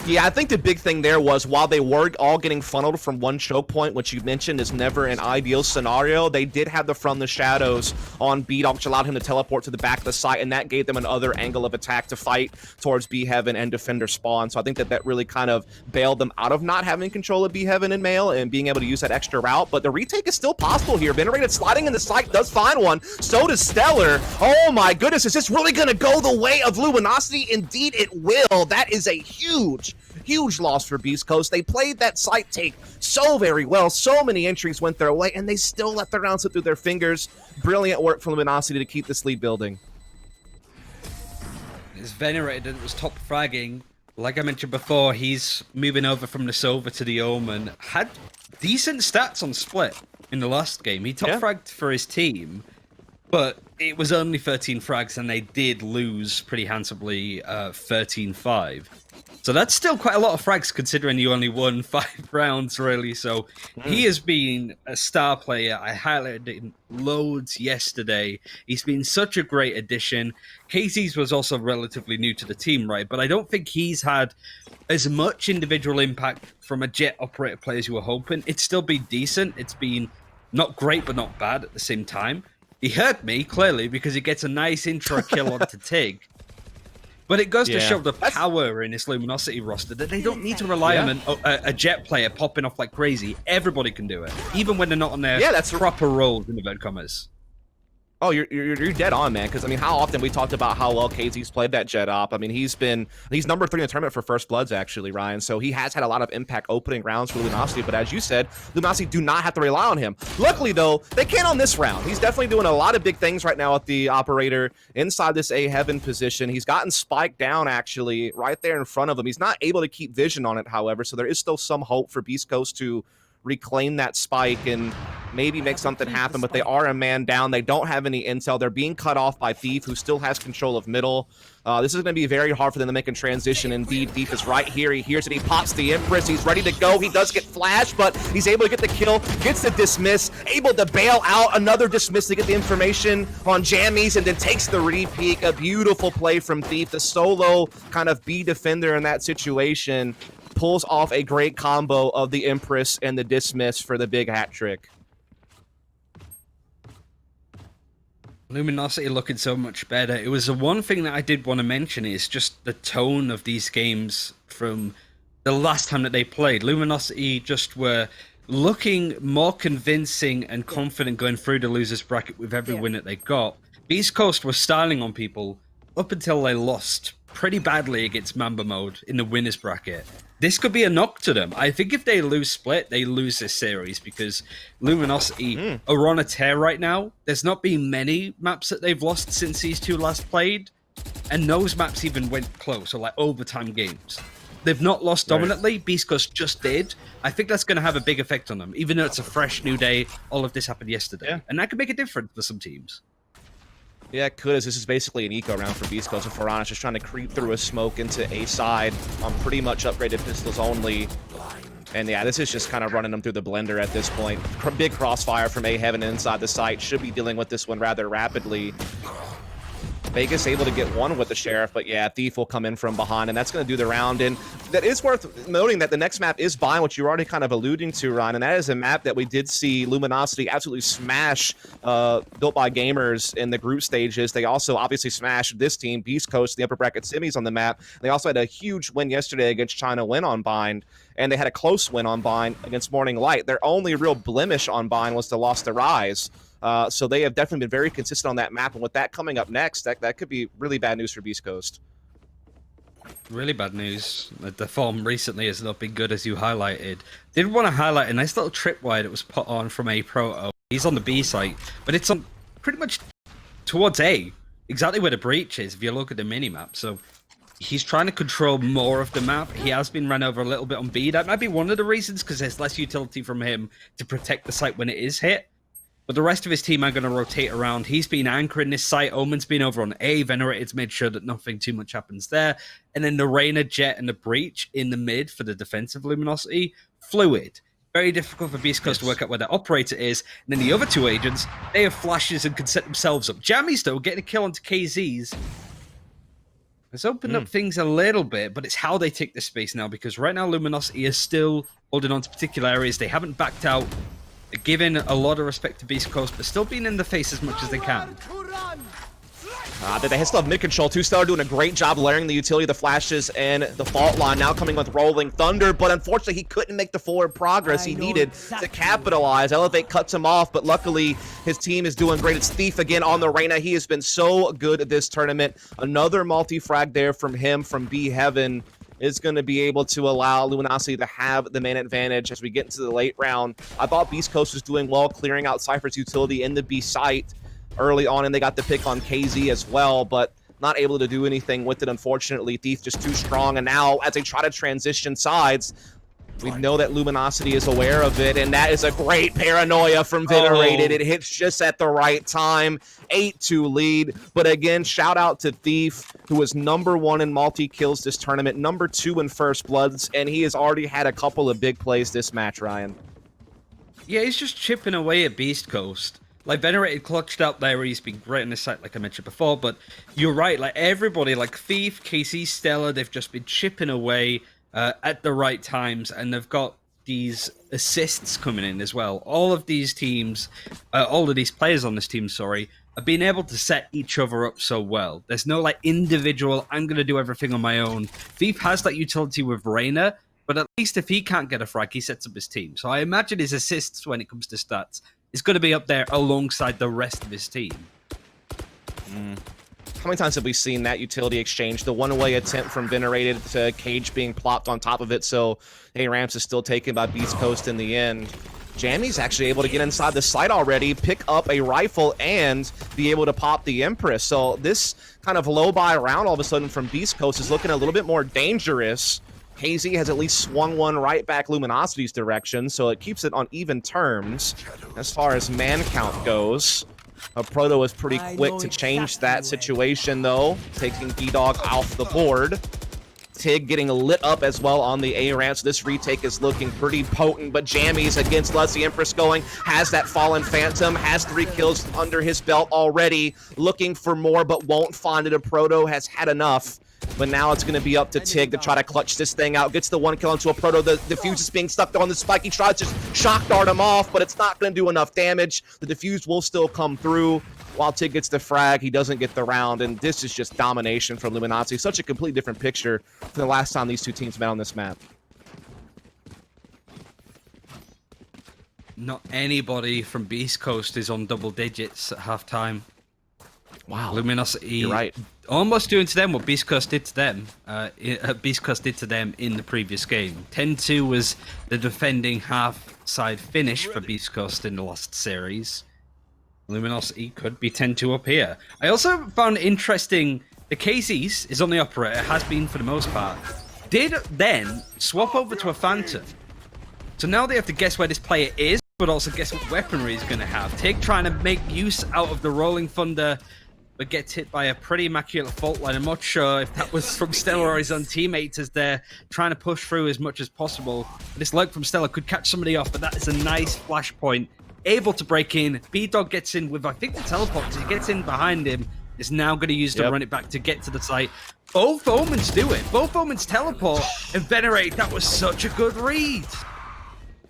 Yeah, I think the big thing there was, while they were all getting funneled from one choke point, which you mentioned is never an ideal scenario, they did have the From the Shadows on B-Dog, which allowed him to teleport to the back of the site, and that gave them another angle of attack to fight towards B-Heaven and Defender spawn. So I think that really kind of bailed them out of not having control of B-Heaven and Mail and being able to use that extra route. But the retake is still possible here. Venerated sliding in the site does find one. So does Stellar. Oh my goodness, is this really going to go the way of Luminosity? Indeed it will. That is a huge loss for BeastCoast. They played that site take so very well. So many entries went their way, and they still let the round slip through their fingers. Brilliant work from Luminosity to keep this lead building. It's Venerated that was top fragging. Like I mentioned before, he's moving over from the Silver to the Omen. Had decent stats on Split in the last game. He top fragged for his team, but it was only 13 frags, and they did lose pretty handsomely 13-5. So that's still quite a lot of frags, considering you only won 5 rounds, really. So he has been a star player. I highlighted him loads yesterday. He's been such a great addition. Casey's was also relatively new to the team, right? But I don't think he's had as much individual impact from a Jet operator player as you were hoping. It's still been decent. It's been not great, but not bad at the same time. He hurt me, clearly, because he gets a nice intro kill onto Tig. But it goes to show the power in this Luminosity roster, that they don't need to rely on a Jet player popping off like crazy. Everybody can do it, even when they're not on their proper roles, in inverted commas. Oh, you're dead on, man. Because I mean, how often we talked about how well KZ's played that Jet op. I mean, he's number 3 in the tournament for First Bloods, actually, Ryan. So he has had a lot of impact opening rounds for Luminosity. But as you said, Luminosity do not have to rely on him. Luckily, though, they can on this round. He's definitely doing a lot of big things right now at the operator inside this A Heaven position. He's gotten spiked down, actually, right there in front of him. He's not able to keep vision on it, however. So there is still some hope for BeastCoast to reclaim that spike and maybe make something happen, but they are a man down. They don't have any intel. They're being cut off by Thief, who still has control of middle. This is going to be very hard for them to make a transition. Indeed, Thief is right here. He hears it. He pops the Empress. He's ready to go. He does get flashed, but he's able to get the kill, gets the dismiss, able to bail out another dismiss to get the information on Jammies, and then takes the re-peek. A beautiful play from Thief, the solo kind of B defender in that situation. Pulls off a great combo of the Empress and the dismiss for the big hat trick. Luminosity looking so much better. It was the one thing that I did want to mention is just the tone of these games from the last time that they played. Luminosity just were looking more convincing and confident going through the losers bracket with every win that they got. BeastCoast was styling on people up until they lost pretty badly against Mamba Mode in the winners bracket. This could be a knock to them. I think if they lose Split, they lose this series, because Luminosity are on a tear right now. There's not been many maps that they've lost since these two last played, and those maps even went close, or like overtime games. They've not lost dominantly. BeastCoast just did. I think that's going to have a big effect on them, even though it's a fresh new day. All of this happened yesterday, and that could make a difference for some teams. Yeah, it could, as this is basically an eco round for BeastCoast, and Ferrana's just trying to creep through a smoke into A side on pretty much upgraded pistols only. And yeah, this is just kind of running them through the blender at this point. Big crossfire from A Heaven inside the site. Should be dealing with this one rather rapidly. Vegas able to get one with the Sheriff, but yeah, Thief will come in from behind, and that's going to do the round. And that is worth noting that the next map is Bind, which you're already kind of alluding to, Ryan, and that is a map that we did see Luminosity absolutely smash Built by Gamers in the group stages. They also obviously smashed this team, BeastCoast, the upper bracket semis on the map. They also had a huge win yesterday against China Win on Bind, and they had a close win on Bind against Morning Light. Their only real blemish on Bind was the loss to Rise. So they have definitely been very consistent on that map, and with that coming up next, that could be really bad news for BeastCoast. Really bad news. The form recently has not been good, as you highlighted. Did want to highlight a nice little tripwire that was put on from a Proto. He's on the B site, but it's on pretty much towards A, exactly where the breach is, if you look at the minimap. So he's trying to control more of the map. He has been run over a little bit on B. That might be one of the reasons, because there's less utility from him to protect the site when it is hit. But the rest of his team are going to rotate around. He's been anchoring this site. Omen's been over on A. Venerated's made sure that nothing too much happens there. And then the Reyna, Jet, and the Breach in the mid for the defensive Luminosity. Fluid. Very difficult for BeastCoast to work out where their operator is. And then the other two agents, they have flashes and can set themselves up. Jammies, though, getting a kill onto KZ's. It's opened up things a little bit, but it's how they take this space now, because right now Luminosity is still holding on to particular areas. They haven't backed out. They're giving a lot of respect to BeastCoast, but still being in the face as much as they can. They still have mid-control. Stellar doing a great job layering the utility, the flashes, and the fault line now coming with Rolling Thunder, but unfortunately he couldn't make the forward progress he needed to capitalize. Elevate cuts him off, but luckily his team is doing great. It's Thief again on the Reyna. He has been so good at this tournament. Another multi-frag there from him from B Heaven is going to be able to allow Luminosity to have the main advantage as we get into the late round. I thought BeastCoast was doing well clearing out Cypher's utility in the B site early on, and they got the pick on KZ as well, but not able to do anything with it, unfortunately. Thief just too strong, and now as they try to transition sides, we know that Luminosity is aware of it, and that is a great paranoia from Venerated. It hits just at the right time. 8-2 lead. But again, shout out to Thief, who was #1 in multi-kills this tournament, #2 in first bloods, and he has already had a couple of big plays this match, Ryan. Yeah, he's just chipping away at BeastCoast. Like, Venerated clutched up there. He's been great in this site, like I mentioned before, but you're right. Like, everybody, like Thief, KC, Stella, they've just been chipping away at the right times, and they've got these assists coming in as well. All of these teams, all of these players on this team, sorry, have been able to set each other up so well. There's no like individual, I'm going to do everything on my own. Thief has that utility with Reyna, but at least if he can't get a frag, he sets up his team. So I imagine his assists when it comes to stats is going to be up there alongside the rest of his team. How many times have we seen that utility exchange? The one-way attempt from Venerated to Cage being plopped on top of it, so A-Ramps is still taken by BeastCoast in the end. Jammy's actually able to get inside the site already, pick up a rifle, and be able to pop the Empress. So this kind of low-buy round all of a sudden from BeastCoast is looking a little bit more dangerous. KZ has at least swung one right back Luminosity's direction, so it keeps it on even terms as far as man count goes. Proto is pretty quick to change that situation, though, taking D-Dog off the board. Tig getting lit up as well on the A-ramp, so this retake is looking pretty potent, but Jammies against the Empress going, has that Fallen Phantom, has 3 kills under his belt already, looking for more, but won't find it. A Proto has had enough. But now it's going to be up to Tig to try to clutch this thing out. Gets the 1 kill into a Proto. The defuse is being stuck on the spike. He tries to just shock dart him off, but it's not going to do enough damage. The defuse will still come through. While Tig gets the frag, he doesn't get the round. And this is just domination from Luminosity. Such a completely different picture from the last time these two teams met on this map. Not anybody from BeastCoast is on double digits at halftime. Wow. Luminosity, You're right. Almost doing to them what BeastCoast did to them. BeastCoast did to them in the previous game. 10-2 was the defending half-side finish for BeastCoast in the last series. Luminosity could be 10-2 up here. I also found interesting the KZs is on the operator, has been for the most part. Did then swap over to a Phantom. So now they have to guess where this player is, but also guess what weaponry he's going to have. Tig trying to make use out of the Rolling Thunder, but gets hit by a pretty immaculate fault line. I'm not sure if that was from Stella or his own teammates as they're trying to push through as much as possible. This lurk from Stella could catch somebody off, but that is a nice flashpoint. Able to break in. B-Dog gets in with, I think, the teleporters. He gets in behind him. is now going to use to run it back to get to the site. Both Omens do it. Both Omens teleport and Venerate. That was such a good read.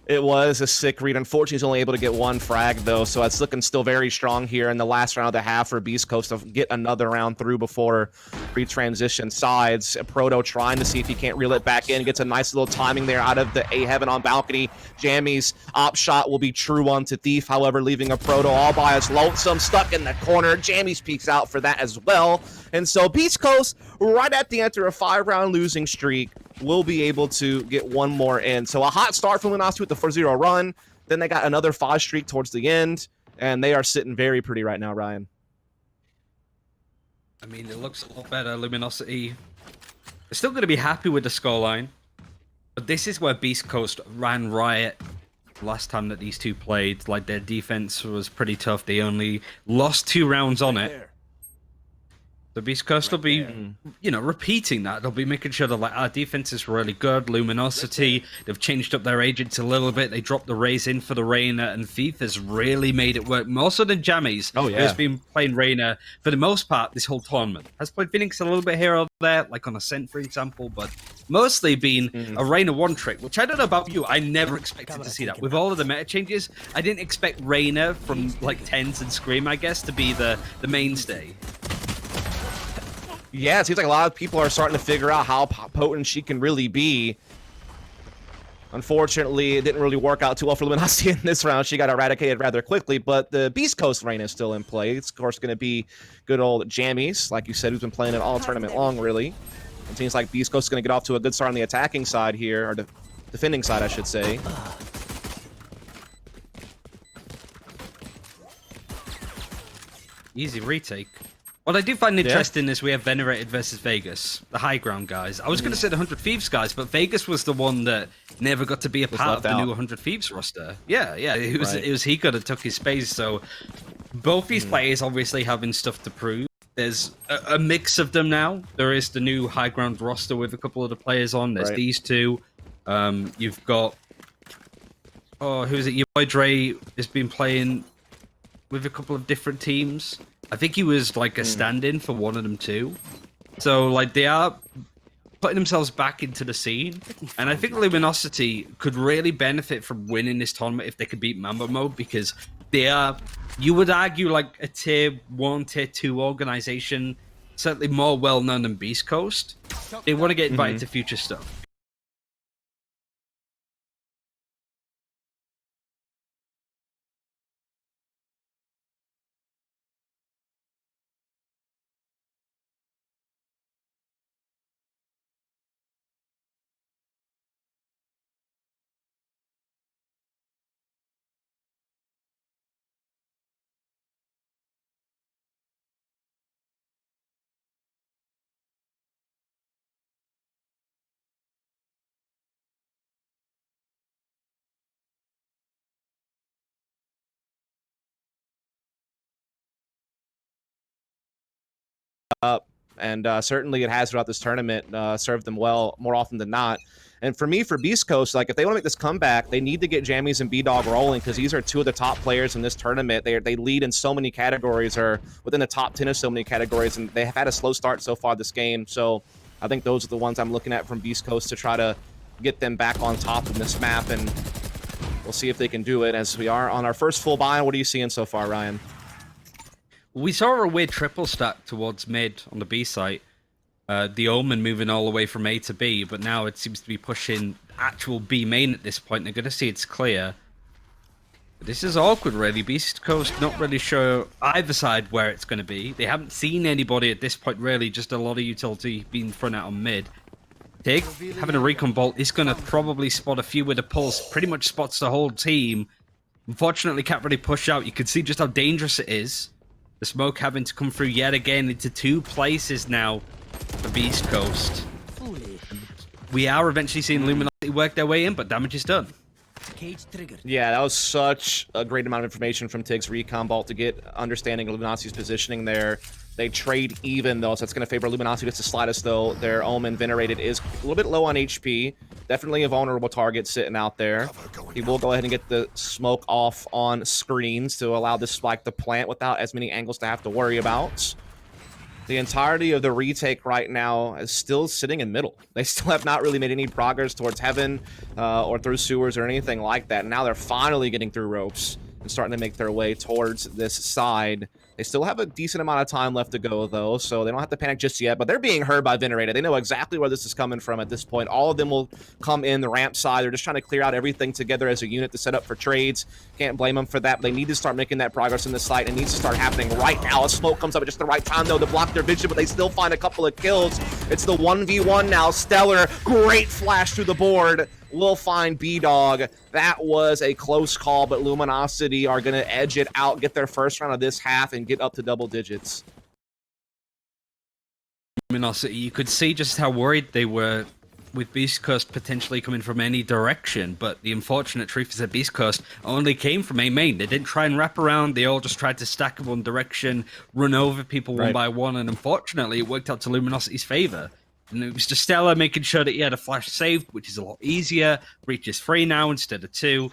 It was a sick read. Unfortunately, he's only able to get one frag, though, so it's looking still very strong here in the last round of the half for BeastCoast to get another round through before re-transition sides. Proto trying to see if he can't reel it back in. Gets a nice little timing there out of the A Heaven on balcony. Jammy's op shot will be true onto Thief, however, leaving a Proto all by his lonesome, stuck in the corner. Jammy's peeks out for that as well. And so BeastCoast, right at the end of a 5-round losing streak, will be able to get one more in. So a hot start from Luminosity with the 4-0 run. Then they got another 5 streak towards the end, and they are sitting very pretty right now, Ryan. I mean, it looks a lot better. Luminosity are still going to be happy with the scoreline, but this is where BeastCoast ran riot last time that these two played. Like, their defense was pretty tough. They only lost 2 rounds on it. The BeastCoast will be, you know, repeating that. They'll be making sure that, like, our defense is really good. Luminosity, they've changed up their agents a little bit. They dropped the Raze in for the Reyna, and Thief has really made it work. More so than Jammies, who's been playing Reyna for the most part this whole tournament. Has played Phoenix a little bit here or there, like on Ascent, for example, but mostly been a Reyna one-trick, which I don't know about you. I never expected to see that. With all of the meta changes, I didn't expect Reyna from, like, Tens and Scream, I guess, to be the mainstay. Yeah, it seems like a lot of people are starting to figure out how potent she can really be. Unfortunately, it didn't really work out too well for Luminosity in this round. She got eradicated rather quickly, but the BeastCoast Reyna is still in play. It's, of course, going to be good old Jammies, like you said, who's been playing it all tournament long, really. It seems like BeastCoast is going to get off to a good start on the attacking side here, or defending side, I should say. Easy retake. What I do find interesting is we have Venerated versus Vegas, the high ground guys. I was going to say the 100 Thieves guys, but Vegas was the one that never got to be a part of the new 100 Thieves roster. Yeah, it was he could have took his space. So both these players obviously having stuff to prove. There's a mix of them now. There is the new high ground roster with a couple of the players on. There's these two. You've got who's it? Your boy Dre has been playing with a couple of different teams. I think he was like a stand-in for one of them too. So like they are putting themselves back into the scene, and I think Luminosity could really benefit from winning this tournament if they could beat Mamba Mode, because they are, you would argue, like a tier 1, tier 2 organization, certainly more well-known than BeastCoast. They want to get invited to future stuff. And certainly it has throughout this tournament served them well more often than not. And for me, for BeastCoast, like if they want to make this comeback, they need to get Jammies and B-Dog rolling, because these are two of the top players in this tournament. They lead in so many categories, or within the top 10 of so many categories, and they have had a slow start so far this game. So I think those are the ones I'm looking at from BeastCoast to try to get them back on top of this map, and we'll see if they can do it as we are on our first full buy. What are you seeing so far, Ryan? We saw a weird triple stack towards mid on the B site. The Omen moving all the way from A to B, but now it seems to be pushing actual B main at this point. They're going to see it's clear. But this is awkward, really. BeastCoast not really sure either side where it's going to be. They haven't seen anybody at this point, really. Just a lot of utility being thrown out on mid. Tig, having a recon bolt, is going to probably spot a few with a pulse. Pretty much spots the whole team. Unfortunately, can't really push out. You can see just how dangerous it is. The smoke having to come through yet again into 2 places now for BeastCoast. We are eventually seeing Luminosity work their way in, but damage is done. Yeah, that was such a great amount of information from Tig's recon bolt to get understanding of Luminosity's positioning there. They trade even, though, so it's going to favor Luminosity just to slide us, though. Their Omen Venerated is a little bit low on HP. Definitely a vulnerable target sitting out there. He will go ahead and get the smoke off on screens to allow this spike to plant without as many angles to have to worry about. the entirety of the retake right now is still sitting in middle. They still have not really made any progress towards heaven or through sewers or anything like that. Now they're finally getting through ropes and starting to make their way towards this side. They still have a decent amount of time left to go, though, so they don't have to panic just yet, but they're being heard by Venerated. They know exactly where this is coming from at this point. All of them will come in the ramp side. They're just trying to clear out everything together as a unit to set up for trades. Can't blame them for that, but they need to start making that progress in the site. It needs to start happening right now. A smoke comes up at just the right time, though, to block their vision, but they still find a couple of kills. It's the 1v1 now. Stellar, great flash through the board. Will find B-Dog. That was a close call, but Luminosity are going to edge it out, get their first round of this half, and get up to double digits. Luminosity, you could see just how worried they were with BeastCoast potentially coming from any direction, but the unfortunate truth is that BeastCoast only came from A main. They didn't try and wrap around. They all just tried to stack in one direction, run over people one by one, and unfortunately, it worked out to Luminosity's favor. And it was just Stella making sure that he had a flash saved, which is a lot easier. Breach is 3 now instead of 2.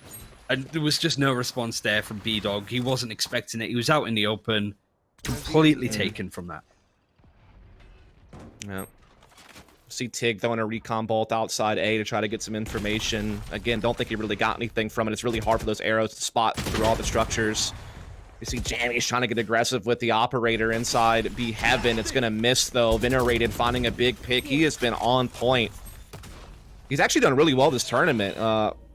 And there was just no response there from B-Dog. He wasn't expecting it. He was out in the open, completely taken from that. Yeah. See Tig throwing a recon bolt outside A to try to get some information. Again, don't think he really got anything from it. It's really hard for those arrows to spot through all the structures. You see Jammy's trying to get aggressive with the operator inside B Heaven. It's going to miss, though. Venerated finding a big pick. He has been on point. He's actually done really well this tournament.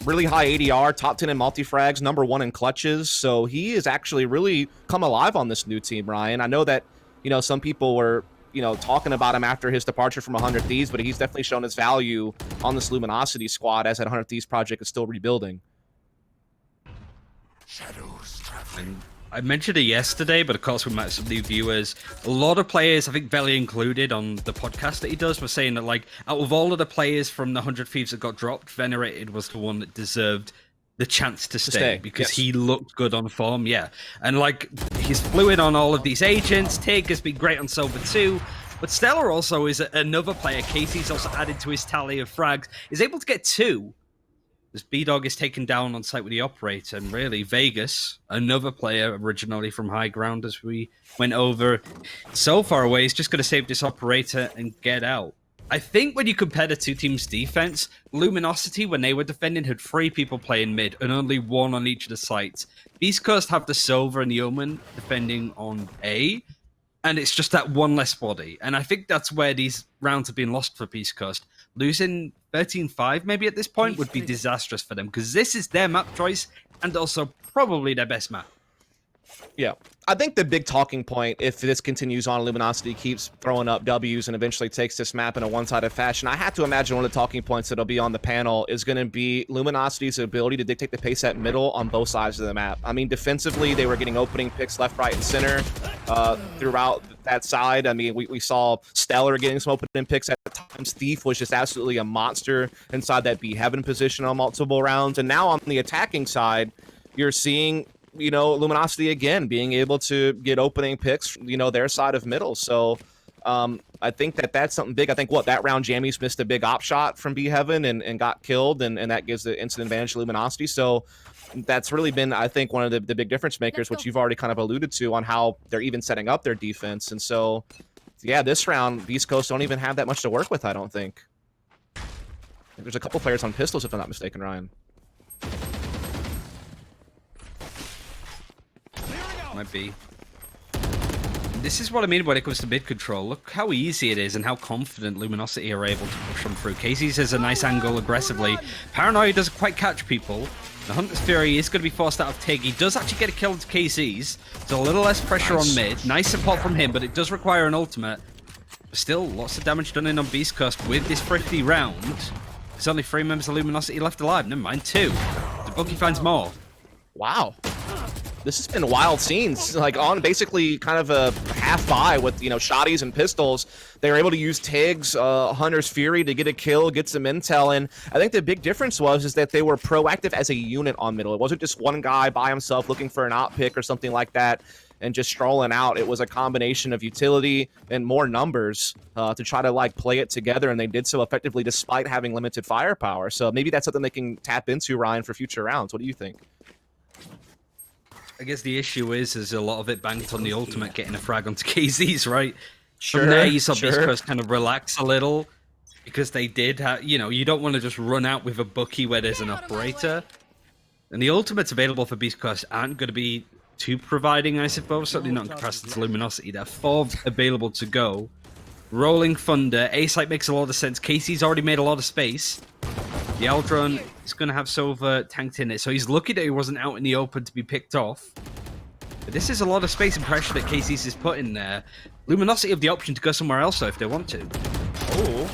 Really high ADR, top 10 in multi-frags, number 1 in clutches. So he has actually really come alive on this new team, Ryan. I know that, you know, some people were, you know, talking about him after his departure from 100 Thieves, but he's definitely shown his value on this Luminosity squad as that 100 Thieves project is still rebuilding. And I mentioned it yesterday, but of course we might have some new viewers. A lot of players, I think Veli included on the podcast that he does, were saying that, like, out of all of the players from the 100 Thieves that got dropped, Venerated was the one that deserved the chance to stay because he looked good on form, And, like, he's fluid on all of these agents. Tig has been great on Silver too. But Stellar also is another player. Casey's also added to his tally of frags. Is able to get 2. As B-Dog is taken down on site with the operator, and really Vegas, another player originally from High Ground, as we went over so far away, is just going to save this operator and get out. I think when you compare the two teams' defense, Luminosity, when they were defending, had 3 people playing mid and only 1 on each of the sites. BeastCoast have the Silver and the Omen defending on A, and it's just that 1 less body. And I think that's where these rounds have been lost for BeastCoast. Losing 13-5 maybe at this point would be disastrous for them, because this is their map choice and also probably their best map. Yeah. I think the big talking point, if this continues on, Luminosity keeps throwing up W's and eventually takes this map in a one-sided fashion, I have to imagine one of the talking points that'll be on the panel is going to be Luminosity's ability to dictate the pace at middle on both sides of the map. I mean, defensively, they were getting opening picks left, right, and center throughout that side. I mean, we saw Stellar getting some opening picks at times. Thief was just absolutely a monster inside that B Heaven position on multiple rounds. And now on the attacking side, you're seeing, you know, Luminosity again being able to get opening picks, you know, their side of middle. So I think that's something big. I think that round Jammies missed a big op shot from B Heaven and got killed, and that gives the instant advantage to Luminosity. So that's really been, I think, one of the big difference makers, which you've already kind of alluded to on how they're even setting up their defense. And so, yeah, this round, BeastCoast don't even have that much to work with, I don't think. There's a couple players on pistols, if I'm not mistaken, Ryan. Might be. This is what I mean when it comes to mid control. Look how easy it is and how confident Luminosity are able to push them through. Casey's has a nice angle aggressively. Paranoia doesn't quite catch people. The Hunter's Fury is going to be forced out of Tig. He does actually get a kill to KZ's. There's a little less pressure on mid. Nice support from him, but it does require an ultimate. Still, lots of damage done in on BeastCoast with this thrifty round. There's only 3 members of Luminosity left alive. Never mind, 2. The bookie finds more. Wow. This has been wild scenes, like on basically kind of a half buy with, you know, shotties and pistols. They were able to use Tig's Hunter's Fury to get a kill, get some intel, and I think the big difference is that they were proactive as a unit on middle. It wasn't just one guy by himself looking for an op pick or something like that and just strolling out. It was a combination of utility and more numbers to try to, like, play it together, and they did so effectively despite having limited firepower. So maybe that's something they can tap into, Ryan, for future rounds. What do you think? I guess the issue is a lot of it banked on the ultimate getting a frag onto KZ's, right? From there, you saw BeastCoast kind of relax a little because they did have, you know, you don't want to just run out with a Bucky where there's an operator. And the ultimates available for BeastCoast aren't going to be too providing, I suppose. Certainly not in comparison to Luminosity. There are 4 available to go. Rolling Thunder. A-Site makes a lot of sense. Casey's already made a lot of space. The Aldrone is going to have Silver tanked in it, so he's lucky that he wasn't out in the open to be picked off. But this is a lot of space and pressure that Casey's is put in there. Luminosity have the option to go somewhere else, though, if they want to. Ooh.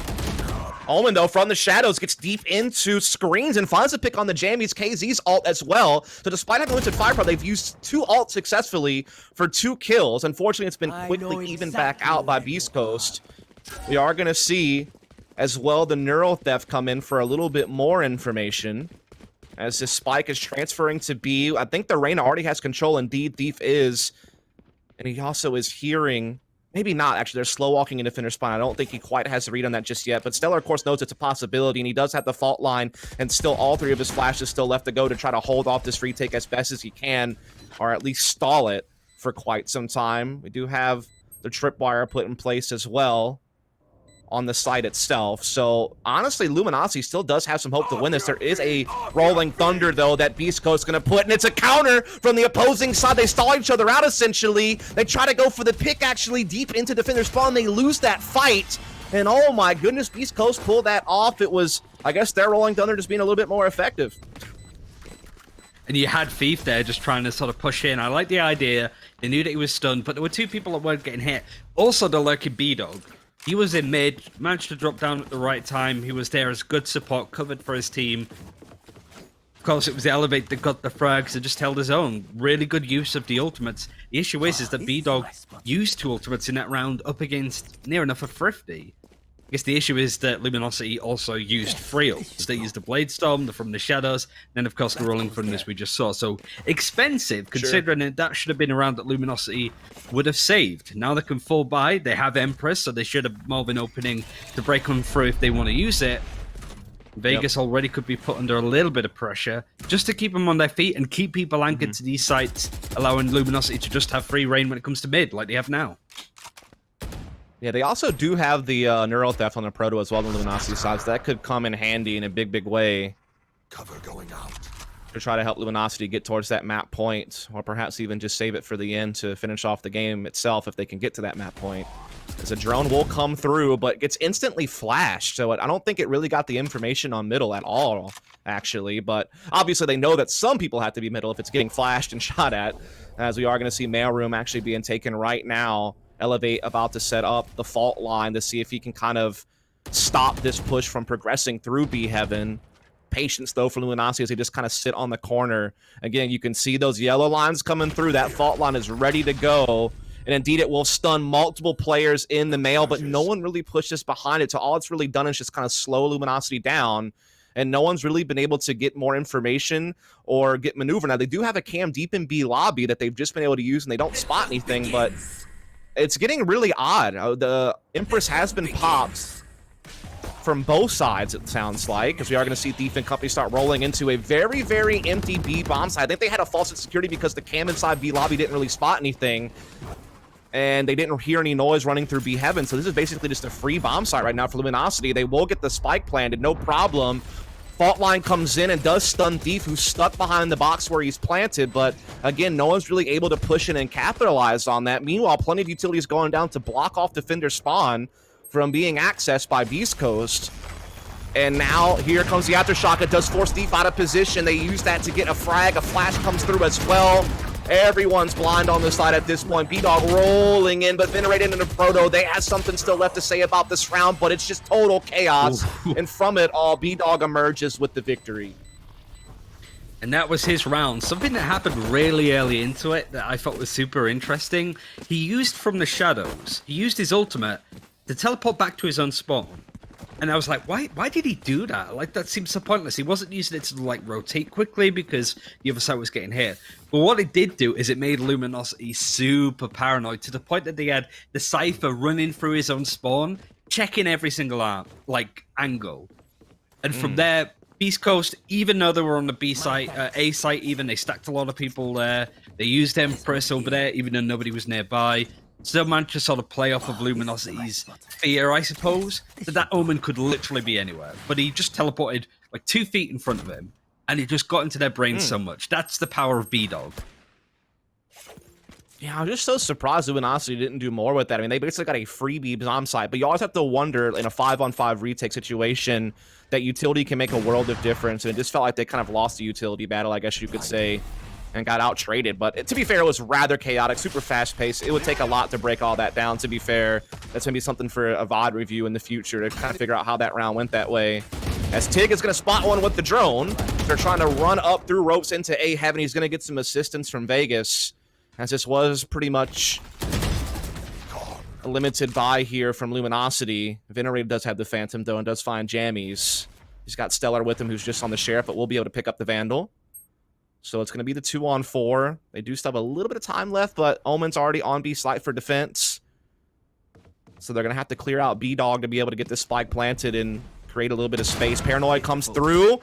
Omen, though, from the shadows, gets deep into screens and finds a pick on the Jammies. KZ's ult as well. So despite having limited firepower, they've used 2 ults successfully for 2 kills. Unfortunately, it's been quickly evened back out by BeastCoast. We are going to see, as well, the Neural Theft come in for a little bit more information. As this spike is transferring to B. I think the Reyna already has control. Indeed, Thief is. And he also is hearing... Maybe not, actually. They're slow walking into Defender Spawn. I don't think he quite has a read on that just yet. But Stellar, of course, knows it's a possibility, and he does have the fault line, and still all 3 of his flashes still left to go to try to hold off this retake as best as he can, or at least stall it for quite some time. We do have the tripwire put in place as well on the site itself. So, honestly, Luminosity still does have some hope to win this. There is a Rolling Thunder, though, that BeastCoast is going to put, and it's a counter from the opposing side. They stall each other out, essentially. They try to go for the pick, actually, deep into Defender Spawn. They lose that fight, and oh my goodness, BeastCoast pulled that off. It was, I guess, their Rolling Thunder just being a little bit more effective. And you had Thief there just trying to sort of push in. I like the idea. They knew that he was stunned, but there were 2 people that weren't getting hit. Also, the lurking B-Dog. He was in mid, managed to drop down at the right time. He was there as good support, covered for his team. Of course, it was the Elevate that got the frags and just held his own. Really good use of the ultimates. The issue is that B-Dog used 2 ultimates in that round up against near enough a Thrifty. I guess the issue is that Luminosity also used 3 ults. They used the Blade Storm, the From the Shadows, and then, of course, the Rolling Thunder, as we just saw. So, expensive, considering that should have been a round that Luminosity would have saved. Now they can fall by. They have Empress, so they should have more of an opening to break on through if they want to use it. Vegas already could be put under a little bit of pressure just to keep them on their feet and keep people anchored to these sites, allowing Luminosity to just have free reign when it comes to mid, like they have now. Yeah, they also do have the Neural Theft on the Proto as well on the Luminosity side, so that could come in handy in a big, big way. Cover going out. To try to help Luminosity get towards that map point, or perhaps even just save it for the end to finish off the game itself if they can get to that map point. As a drone will come through, but gets instantly flashed, so I don't think it really got the information on middle at all, actually. But obviously they know that some people have to be middle if it's getting flashed and shot at, as we are going to see Mailroom actually being taken right now. Elevate about to set up the fault line to see if he can kind of stop this push from progressing through B Heaven. Patience, though, for Luminosity as they just kind of sit on the corner. Again, you can see those yellow lines coming through. That fault line is ready to go. And indeed, it will stun multiple players in the mail, but no one really pushes behind it. So all it's really done is just kind of slow Luminosity down. And no one's really been able to get more information or get maneuver. Now, they do have a cam deep in B lobby that they've just been able to use, and they don't spot anything, but it's getting really odd. The Empress has been popped from both sides, it sounds like, because we are going to see Thief and company start rolling into a very, very empty B bomb side. I think they had a false insecurity because the cam inside B lobby didn't really spot anything, and they didn't hear any noise running through B Heaven, so this is basically just a free bomb site right now for Luminosity. They will get the spike planted, no problem. Fault line comes in and does stun Thief, who's stuck behind the box where he's planted, but again, no one's really able to push in and capitalize on that. Meanwhile, plenty of utilities going down to block off Defender Spawn from being accessed by BeastCoast. And now here comes the Aftershock. It does force Thief out of position. They use that to get a frag. A flash comes through as well. Everyone's blind on the side at this point. B-Dog rolling in, but venerated into Proto. They have something still left to say about this round, but it's just total chaos. And from it all, B-Dog emerges with the victory. And that was his round. Something that happened really early into it that I thought was super interesting. He used From the Shadows. He used his ultimate to teleport back to his own spawn. And I was like, why did he do that? Like, that seems so pointless. He wasn't using it to, like, rotate quickly because the other side was getting hit. But what it did do is it made Luminosity super paranoid to the point that they had the Cypher running through his own spawn, checking every single angle. And from there, BeastCoast, even though they were on the B site, A site even, they stacked a lot of people there. They used Empress over there, even though nobody was nearby. still managed to sort of play off of Luminosity's fear, I suppose, that Omen could literally be anywhere. But he just teleported like 2 feet in front of him, and it just got into their brains so much. That's the power of B-Dog. Yeah, I'm just so surprised Luminosity didn't do more with that. I mean, they basically got a freebie bomb site, but you always have to wonder in a 5-on-5 retake situation that utility can make a world of difference, and it just felt like they kind of lost the utility battle, I guess you could say, and got out-traded. But to be fair, it was rather chaotic, super fast-paced. It would take a lot to break all that down, to be fair. That's going to be something for a VOD review in the future to kind of figure out how that round went that way. As Tig is going to spot one with the drone, they're trying to run up through ropes into A Heaven. He's going to get some assistance from Vegas, as this was pretty much a limited buy here from Luminosity. Venerated does have the Phantom, though, and does find Jammies. He's got Stellar with him, who's just on the Sheriff, but will be able to pick up the Vandal. So it's going to be the 2-on-4. They do still have a little bit of time left, but Omen's already on B site for defense. So they're going to have to clear out B-Dog to be able to get this spike planted and create a little bit of space. Paranoid comes through.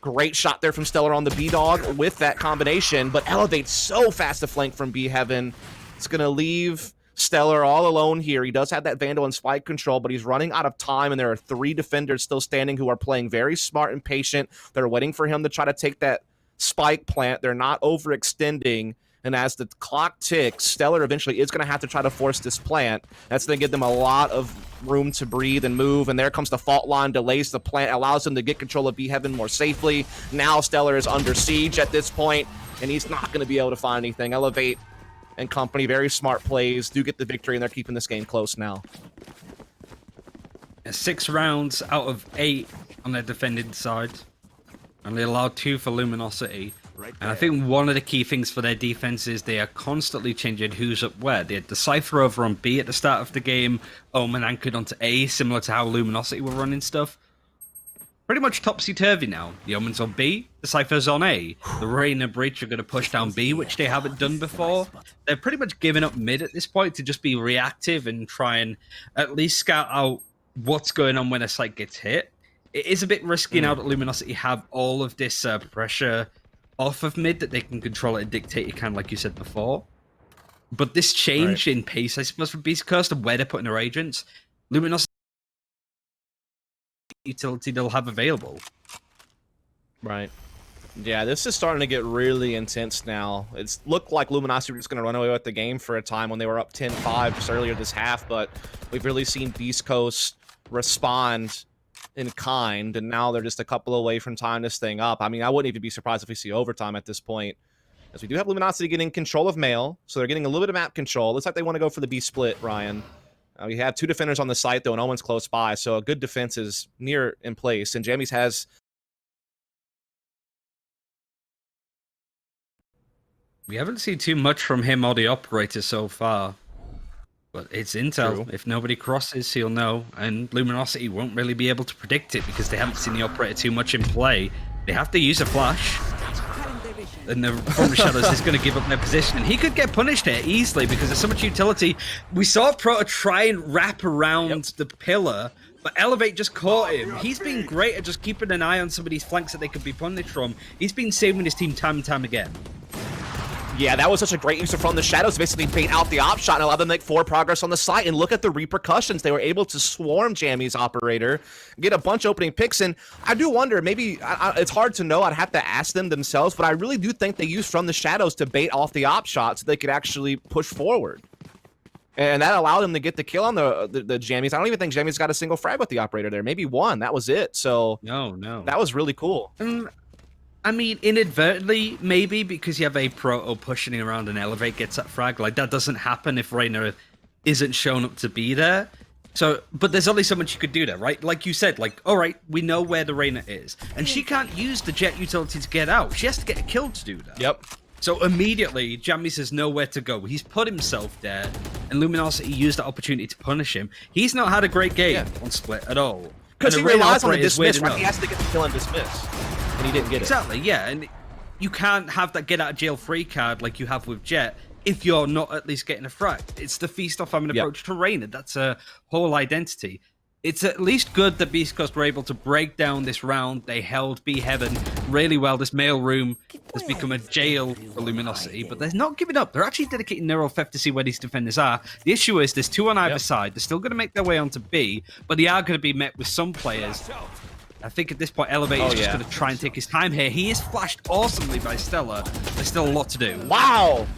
Great shot there from Stellar on the B-Dog with that combination, but elevates so fast to flank from B-Heaven. It's going to leave Stellar all alone here. He does have that Vandal and spike control, but he's running out of time, and there are 3 defenders still standing who are playing very smart and patient. They're waiting for him to try to take that spike plant. They're not overextending, and as the clock ticks, Stellar eventually is going to have to try to force this plant. That's going to give them a lot of room to breathe and move, and there comes the fault line, delays the plant, allows them to get control of B-Heaven more safely. Now Stellar is under siege at this point, and he's not going to be able to find anything. Elevate and company, very smart plays, do get the victory, and they're keeping this game close now. 6 rounds out of 8 on their defending side, and they allowed 2 for Luminosity. And I think one of the key things for their defense is they are constantly changing who's up where. They had Decipher over on B at the start of the game, Omen anchored onto A, similar to how Luminosity were running stuff. Pretty much topsy-turvy now. The Omen's on B, Decipher's on A. The Rain and Breach are going to push down B, which they haven't done before. They're pretty much giving up mid at this point to just be reactive and try and at least scout out what's going on when a site gets hit. It is a bit risky now that Luminosity have all of this pressure off of mid that they can control it and dictate it, kind of like you said before. But this change in pace, I suppose, for BeastCoast and where they're putting their agents, Luminosity utility they'll have available. Right. Yeah, this is starting to get really intense now. It's looked like Luminosity was just going to run away with the game for a time when they were up 10-5 just earlier this half, but we've really seen BeastCoast respond in kind, and now they're just a couple away from tying this thing up. I mean, I wouldn't even be surprised if we see overtime at this point, as we do have Luminosity getting control of Mail, so they're getting a little bit of map control. Looks like they want to go for the B split, Ryan. We have 2 defenders on the site, though, and Owen's close by, so a good defense is near in place, and Jammies has... We haven't seen too much from him or the operator so far. But it's intel. True. If nobody crosses, he'll know. And Luminosity won't really be able to predict it because they haven't seen the operator too much in play. They have to use a flash. And the from the shadows is going to give up their position. And he could get punished here easily because there's so much utility. We saw Proto try and wrap around the pillar, but Elevate just caught him. He's been great at just keeping an eye on somebody's flanks that they could be punished from. He's been saving his team time and time again. Yeah, that was such a great use of From the Shadows, basically bait out the op shot and allow them to make forward progress on the site. And look at the repercussions. They were able to swarm Jammy's operator, get a bunch opening picks. And I do wonder, maybe it's hard to know. I'd have to ask them themselves, but I really do think they used From the Shadows to bait off the op shot so they could actually push forward. And that allowed them to get the kill on the Jammies. I don't even think Jammies got a single frag with the operator there. Maybe one. That was it. So no. That was really cool. I mean, inadvertently, maybe, because you have a Proto pushing around and Elevate gets that frag. Like, that doesn't happen if Reyna isn't shown up to be there. So, but there's only so much you could do there, right? Like you said, like, all right, we know where the Reyna is. And she can't use the jet utility to get out. She has to get a kill to do that. Yep. So immediately, Jammies has nowhere to go. He's put himself there, and Luminosity used that opportunity to punish him. He's not had a great game on Split at all. Because he relies on the dismiss, right? He has to get the kill and dismiss. And he didn't get it. Exactly, yeah. And you can't have that get out of jail free card like you have with Jet if you're not at least getting a frag. It's the feast off famine approach to Reyna. That's a whole identity. it's at least good that BeastCoast were able to break down this round. They held B Heaven really well. This mail room has become a jail for Luminosity, but they're not giving up. They're actually dedicating Neural Theft to see where these defenders are. The issue is there's 2 on either side. They're still going to make their way onto B, but they are going to be met with some players. I think at this point, Elevate is just going to try and take his time here. He is flashed awesomely by Stellar. There's still a lot to do. Wow!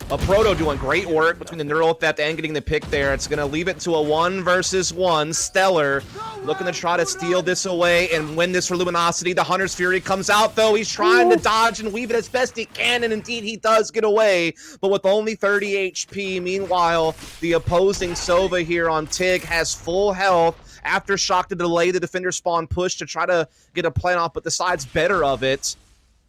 A Proto doing great work between the Neural Theft and getting the pick there. It's going to leave it to a 1 versus 1. Stellar looking to try to steal this away and win this for Luminosity. The Hunter's Fury comes out, though. He's trying to dodge and weave it as best he can, and indeed he does get away. But with only 30 HP, meanwhile, the opposing Sova here on Tig has full health after Shock to delay the defender spawn push to try to get a plan off, but decides better of it.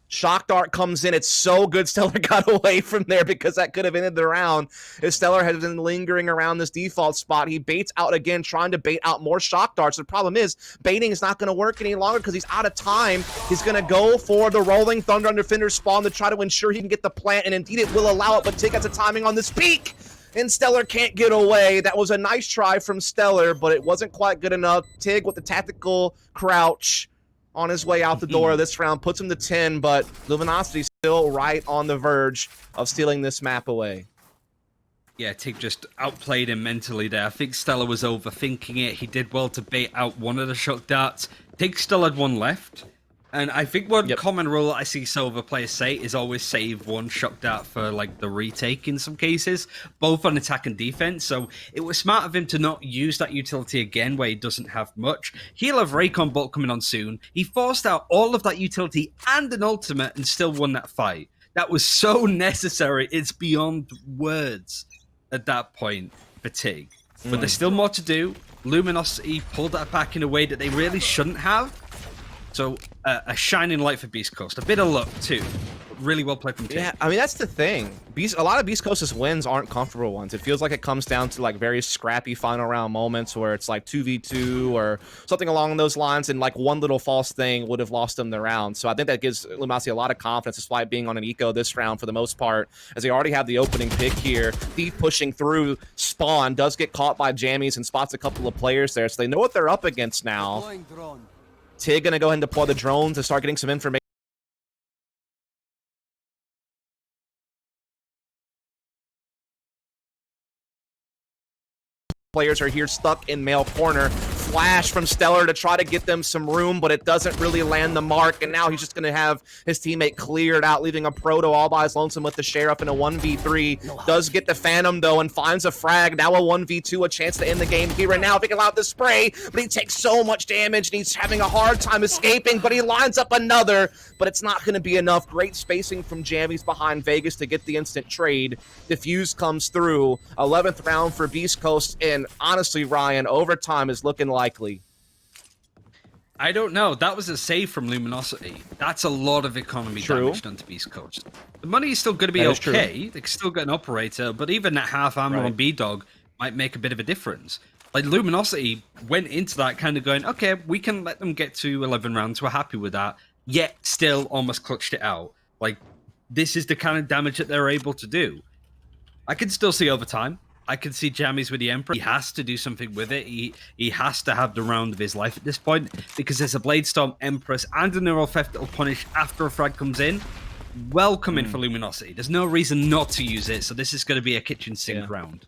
Shock Dart comes in. It's so good Stellar got away from there because that could have ended the round. If Stellar had been lingering around this default spot, he baits out again, trying to bait out more Shock Darts. The problem is, baiting is not going to work any longer because he's out of time. He's going to go for the Rolling Thunder on Defender spawn to try to ensure he can get the plant, and indeed it will allow it, but Tig has the timing on this peak, and Stellar can't get away. That was a nice try from Stellar, but it wasn't quite good enough. Tig with the tactical crouch on his way out the door of this round, puts him to 10, but Luminosity still right on the verge of stealing this map away. Yeah, Tig just outplayed him mentally there. I think Stellar was overthinking it. He did well to bait out one of the Shock Darts. Tig still had 1 left. And I think one common rule I see Silver players say is always save 1 Shock Dart for like the retake in some cases, both on attack and defense. So it was smart of him to not use that utility again where he doesn't have much. He'll have Raycon Bolt coming on soon. He forced out all of that utility and an ultimate and still won that fight. That was so necessary. It's beyond words at that point for Tig. But there's still more to do. Luminosity pulled that back in a way that they really shouldn't have. So, a shining light for BeastCoast. A bit of luck, too. Really well played from Tig. Yeah, I mean, that's the thing. A lot of BeastCoast's wins aren't comfortable ones. It feels like it comes down to, like, very scrappy final round moments where it's, like, 2v2 or something along those lines, and, like, one little false thing would have lost them the round. So I think that gives Luminosity a lot of confidence, despite being on an eco this round for the most part, as they already have the opening pick here. Thief pushing through spawn, does get caught by jammies and spots a couple of players there, so they know what they're up against now. Tig gonna go ahead and deploy the drones to start getting some information. Players are here stuck in male corner. Flash from Stellar to try to get them some room, but it doesn't really land the mark, and now he's just going to have his teammate cleared out, leaving a Proto all by his lonesome with the Sheriff in a 1v3. Does get the Phantom, though, and finds a frag. Now a 1v2, a chance to end the game here and now. Picking out the spray, but he takes so much damage, and he's having a hard time escaping, but he lines up another, but it's not going to be enough. Great spacing from Jammies behind Vegas to get the instant trade. Diffuse comes through. 11th round for BeastCoast, and honestly, Ryan, overtime is looking likely. I don't know. That was a save from Luminosity. That's a lot of economy damage done to BeastCoast. The money is still going to be okay. They can still get an operator, but even that half armor on B-Dog might make a bit of a difference. Like, Luminosity went into that kind of going, okay, we can let them get to 11 rounds. We're happy with that. Yet still almost clutched it out. Like, this is the kind of damage that they're able to do. I can still see overtime. I can see Jammies with the Emperor. He has to do something with it. He has to have the round of his life at this point, because there's a Bladestorm, Empress, and a Neural Theft that will punish after a frag comes in. Welcome in for Luminosity. There's no reason not to use it, so this is going to be a kitchen sink round.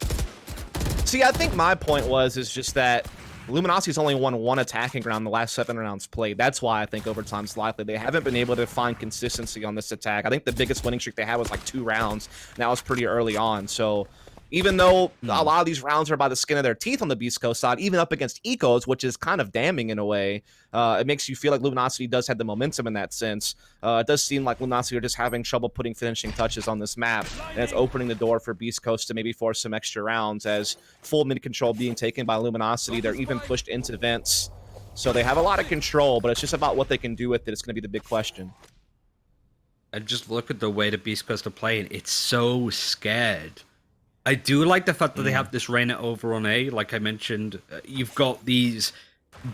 See, I think my point is just that Luminosity's only won 1 attacking round the last 7 rounds played. That's why I think overtime's likely. They haven't been able to find consistency on this attack. I think the biggest winning streak they had was like 2 rounds. And that was pretty early on, so even though a lot of these rounds are by the skin of their teeth on the BeastCoast side, even up against ecos, which is kind of damning in a way, it makes you feel like Luminosity does have the momentum in that sense. It does seem like Luminosity are just having trouble putting finishing touches on this map, and it's opening the door for BeastCoast to maybe force some extra rounds, as full mid control being taken by Luminosity. They're even pushed into vents, so they have a lot of control, but it's just about what they can do with it. It's going to be the big question. And just look at the way the BeastCoast are playing. It's so scared. I do like the fact that they have this Reyna over on A. Like I mentioned, you've got these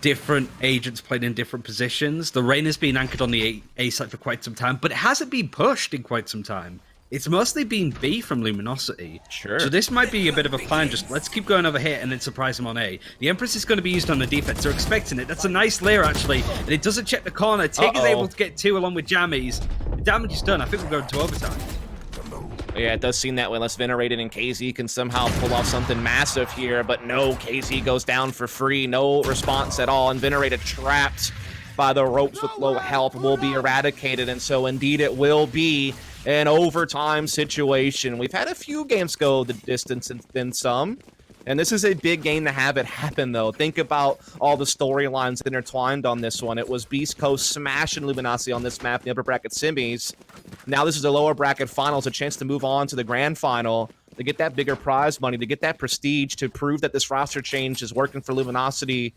different agents playing in different positions. The Reyna's been anchored on the A side for quite some time, but it hasn't been pushed in quite some time. it's mostly been B from Luminosity. Sure. So this might be a bit of a plan. Just let's keep going over here and then surprise them on A. The Empress is going to be used on the defense. They're expecting it. That's a nice layer, actually. And it doesn't check the corner. Tig is able to get 2 along with Jammies. The damage is done. I think we're going to overtime. Yeah, it does seem that way, unless Venerated and KZ can somehow pull off something massive here, but no, KZ goes down for free, no response at all, and Venerated trapped by the ropes with low health will be eradicated, and so indeed it will be an overtime situation. We've had a few games go the distance and then some, and this is a big game to have it happen, though. Think about all the storylines intertwined on this one. It was BeastCoast smashing Luminosity on this map in the upper bracket semis. Now this is a lower bracket finals, a chance to move on to the grand final, to get that bigger prize money, to get that prestige, to prove that this roster change is working for Luminosity.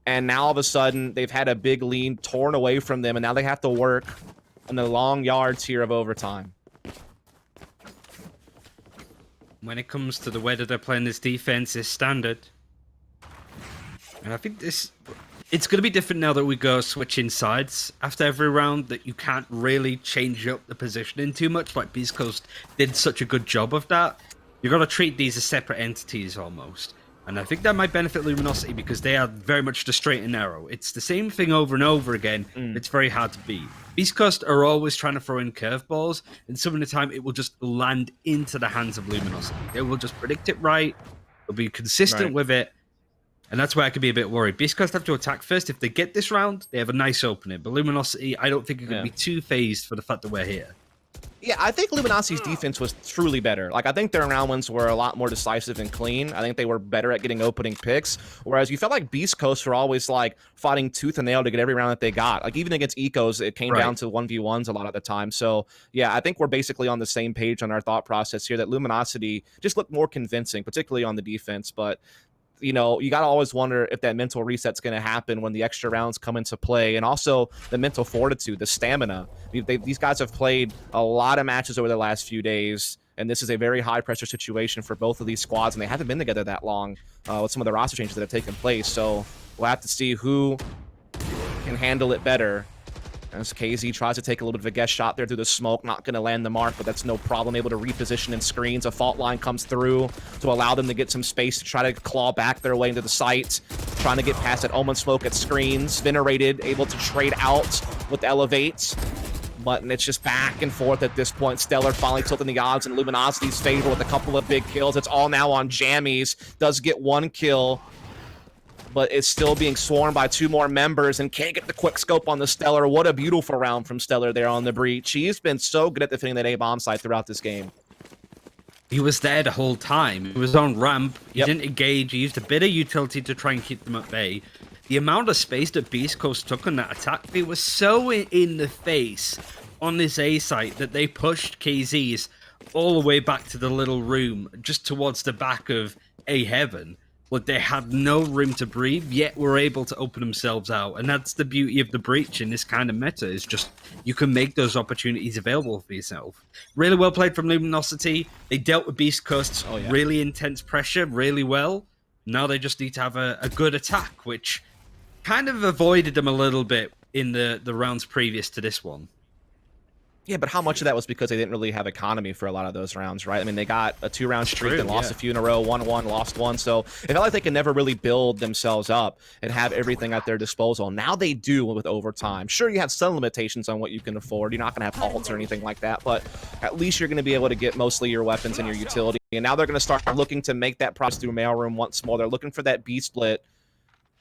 And now all of a sudden, they've had a big lead torn away from them, and now they have to work on the long yards here of overtime. When it comes to the way that they're playing this defense is standard. And I think it's going to be different now that we go switching sides after every round, that you can't really change up the positioning too much, like BeastCoast did such a good job of that. You've got to treat these as separate entities almost. And I think that might benefit Luminosity because they are very much the straight and narrow. It's the same thing over and over again. It's very hard to beat. BeastCoast are always trying to throw in curveballs, and some of the time it will just land into the hands of Luminosity. They will just predict it right. They'll be consistent with it. And that's where I could be a bit worried. BeastCoast have to attack first. If they get this round, they have a nice opening. But Luminosity, I don't think it could be too phased for the fact that we're here. Yeah, I think Luminosity's defense was truly better. Like, I think their round ones were a lot more decisive and clean. I think they were better at getting opening picks. Whereas you felt like BeastCoast were always, like, fighting tooth and nail to get every round that they got. Like, even against Ecos, it came down to 1v1s a lot of the time. So, yeah, I think we're basically on the same page on our thought process here, that Luminosity just looked more convincing, particularly on the defense. But you know, you got to always wonder if that mental reset's going to happen when the extra rounds come into play, and also the mental fortitude, the stamina. These guys have played a lot of matches over the last few days, and this is a very high-pressure situation for both of these squads, and they haven't been together that long with some of the roster changes that have taken place. So we'll have to see who can handle it better. As KZ tries to take a little bit of a guess shot there through the smoke, not going to land the mark, but that's no problem. Able to reposition in screens. A fault line comes through to allow them to get some space to try to claw back their way into the site. Trying to get past that Omen smoke at screens. Venerated, able to trade out with Elevate. But it's just back and forth at this point. Stellar finally tilting the odds in Luminosity's favor with a couple of big kills. It's all now on Jammies. Does get 1 kill, but it's still being swarmed by 2 more members and can't get the quick scope on the Stellar. What a beautiful round from Stellar there on the breach. He's been so good at defending that A-bomb site throughout this game. He was there the whole time. He was on ramp. He didn't engage. He used a bit of utility to try and keep them at bay. The amount of space that BeastCoast took on that attack, it was so in the face on this A site that they pushed KZs all the way back to the little room just towards the back of A Heaven. But they had no room to breathe, yet were able to open themselves out. And that's the beauty of the breach in this kind of meta, is just you can make those opportunities available for yourself. Really well played from Luminosity. They dealt with BeastCoast's really intense pressure really well. Now they just need to have a good attack, which kind of avoided them a little bit in the rounds previous to this one. Yeah, but how much of that was because they didn't really have economy for a lot of those rounds, right? I mean, they got a 2-round streak and lost a few in a row, won 1, lost 1. So it felt like they could never really build themselves up and have everything at their disposal. Now they do with overtime. Sure, you have some limitations on what you can afford. You're not going to have ults or anything like that, but at least you're going to be able to get mostly your weapons and your utility. And now they're going to start looking to make that process through mailroom once more. They're looking for that B split.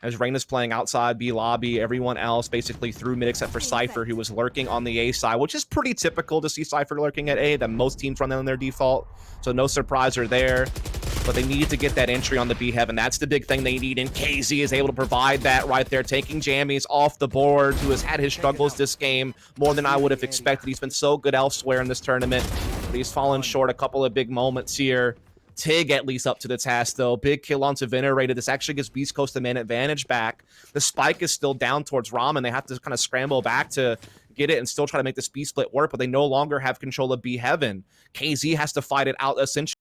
As Reyna's playing outside B lobby, everyone else basically through mid except for Cypher, who was lurking on the A side, which is pretty typical to see Cypher lurking at A, that most teams run that on their default. So no surprise are there. But they need to get that entry on the B Heaven. That's the big thing they need, and KZ is able to provide that right there, taking Jammies off the board, who has had his struggles this game more than I would have expected. He's been so good elsewhere in this tournament, but he's fallen short a couple of big moments here. Tig at least up to the task, though. Big kill onto Venerated. This actually gives BeastCoast the man advantage back. The spike is still down towards Ramen. They have to kind of scramble back to get it and still try to make the speed split work, but they no longer have control of B Heaven. KZ has to fight it out essentially.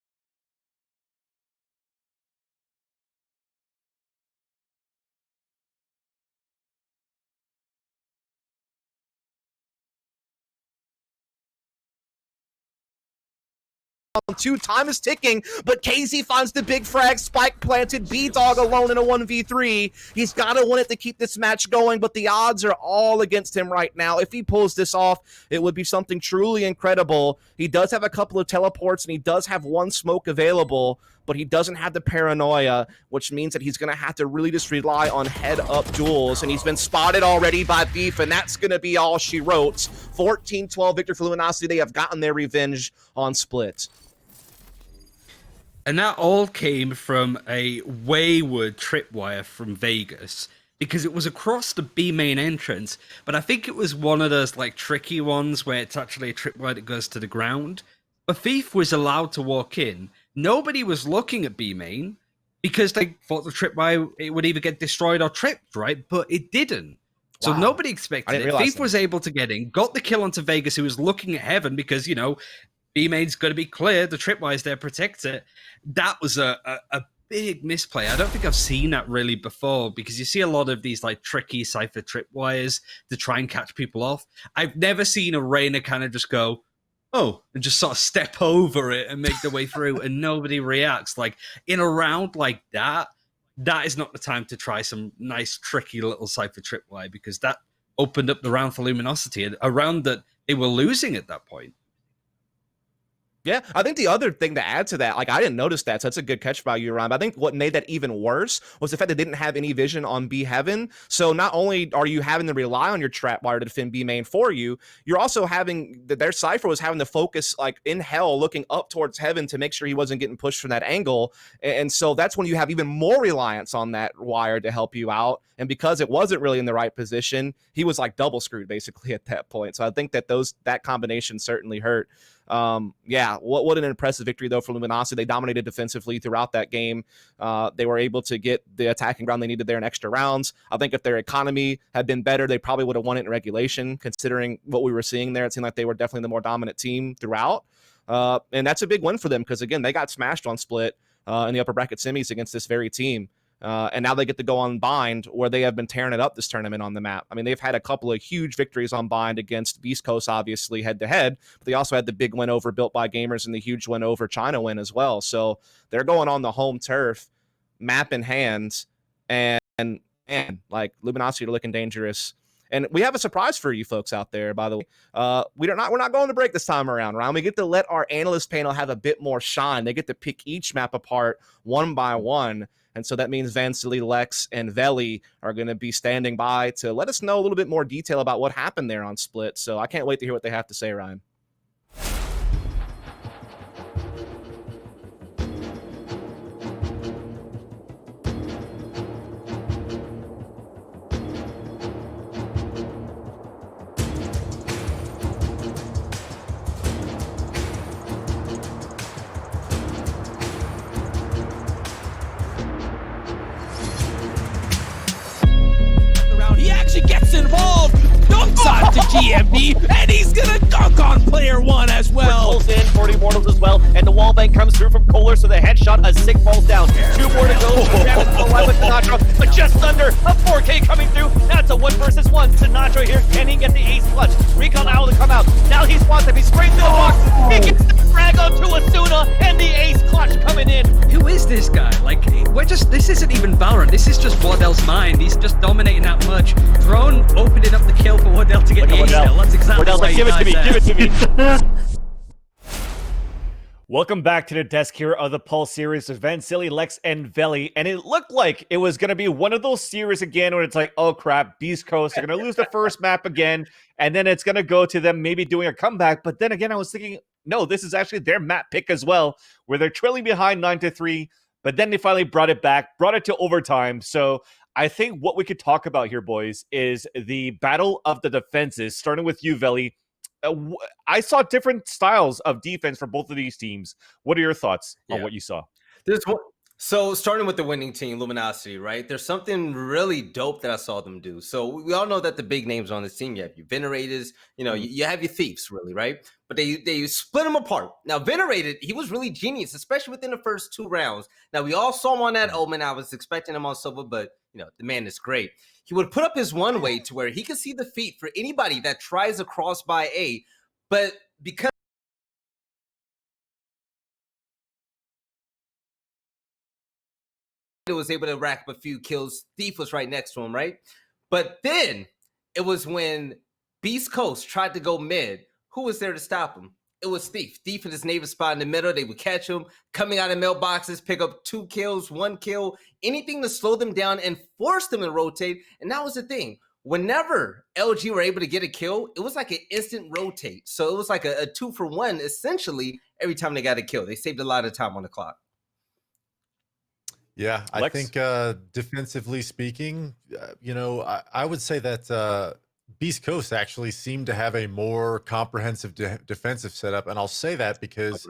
2. Time is ticking, but KZ finds the big frag, spike planted, B-Dog alone in a 1v3. He's got to win it to keep this match going, but the odds are all against him right now. If he pulls this off, it would be something truly incredible. He does have a couple of teleports, and he does have one smoke available, but he doesn't have the paranoia, which means that he's going to have to really just rely on head-up duels, and he's been spotted already by Beef, and that's going to be all she wrote. 14-12 victory for Luminosity. They have gotten their revenge on Split. And that all came from a wayward tripwire from Vegas, because it was across the B main entrance, but I think it was one of those like tricky ones where it's actually a tripwire that goes to the ground. But Thief was allowed to walk in. Nobody was looking at B main because they thought the tripwire it would either get destroyed or tripped, right? But it didn't. So Wow. nobody expected it. Thief was able to get in, got the kill onto Vegas, who was looking at Heaven because, you know, B main's going to be clear. The tripwire's there, protect it. That was a big misplay. I don't think I've seen that really before, because you see a lot of these like tricky Cypher tripwires to try and catch people off. I've never seen a Reyna kind of just go, oh, and just sort of step over it and make their way through and nobody reacts. Like in a round like that, that is not the time to try some nice tricky little Cypher tripwire, because that opened up the round for Luminosity, a round that they were losing at that point. Yeah, I think the other thing to add to that, like I didn't notice that, so that's a good catch by you, Ryan. But I think what made that even worse was the fact they didn't have any vision on B Heaven. So not only are you having to rely on your trapwire to defend B main for you, you're also having their Cypher was having to focus like in hell, looking up towards Heaven to make sure he wasn't getting pushed from that angle. And so that's when you have even more reliance on that wire to help you out. And because it wasn't really in the right position, he was like double screwed basically at that point. So I think that that combination certainly hurt. Yeah, what an impressive victory though for Luminosity. They dominated defensively throughout that game. They were able to get the attacking ground they needed there in extra rounds. I think if their economy had been better, they probably would have won it in regulation, considering what we were seeing there. It seemed like they were definitely the more dominant team throughout. And that's a big win for them, because again, they got smashed on Split in the upper bracket semis against this very team. And now they get to go on Bind, where they have been tearing it up this tournament on the map. I mean, they've had a couple of huge victories on Bind against BeastCoast, obviously, head-to-head. But they also had the big win over Built by Gamers and the huge win over China win as well. So they're going on the home turf, map in hand, and like Luminosity are looking dangerous. And we have a surprise for you folks out there, by the way. We're not going to break this time around, Ryan. We get to let our analyst panel have a bit more shine. They get to pick each map apart one by one. And so that means Vansily, Lex, and Veli are going to be standing by to let us know a little bit more detail about what happened there on Split. So I can't wait to hear what they have to say, Ryan. He actually gets involved, dunks on to GMB, and he's gonna dunk on player one as well. Pulls in for Immortals as well, and the wall bank comes through from Kohler, so the headshot, a sick falls down. 2 more to go. Travis alive with Sinatra, but just under a 4K coming through. That's a 1 versus 1. Sinatra here, can he get the ace clutch? Recon Owl to come out. Now he spots him, he's straight through the box. He gets the frag onto Asuna, and the ace clutch coming in. Who is this guy? Like, this isn't even Valorant. This is just Wardell's mind. He's just dominating that much. Throne opening up the kill for Wardell to get the ace kill. That's exactly Wardell's why like, he give it to me, died give there. it to me. Welcome back to the desk here of the Pulse Series with Vansily, Lex, and Veli. And it looked like it was going to be one of those series again where it's like, oh crap, BeastCoast, they're going to lose the first map again. And then it's going to go to them maybe doing a comeback. But then again, I was thinking, no, this is actually their map pick as well, where they're trailing behind 9-3. But then they finally brought it back, brought it to overtime. So I think what we could talk about here, boys, is the battle of the defenses, starting with you, Veli. I saw different styles of defense for both of these teams. What are your thoughts on what you saw? There's one. So starting with the winning team, Luminosity, right? There's something really dope that I saw them do. So we all know that the big names on this team, you have your Venerators, you have your Thieves, really, right? But they split them apart. Now, Venerated, he was really genius, especially within the first 2 rounds. Now, we all saw him on that Omen. I was expecting him on Silver, but, the man is great. He would put up his one way to where he could see the feet for anybody that tries to cross by A, but because was able to rack up a few kills. Thief was right next to him, right? But then it was when BeastCoast tried to go mid. Who was there to stop him? It was Thief. Thief in his native spot in the middle. They would catch him coming out of mailboxes, pick up 2 kills, 1 kill, anything to slow them down and force them to rotate. And that was the thing. Whenever LG were able to get a kill, it was like an instant rotate. So it was like a 2-for-1 essentially every time they got a kill. They saved a lot of time on the clock. Yeah, I Lex? think defensively speaking, I would say that BeastCoast actually seemed to have a more comprehensive defensive setup. And I'll say that because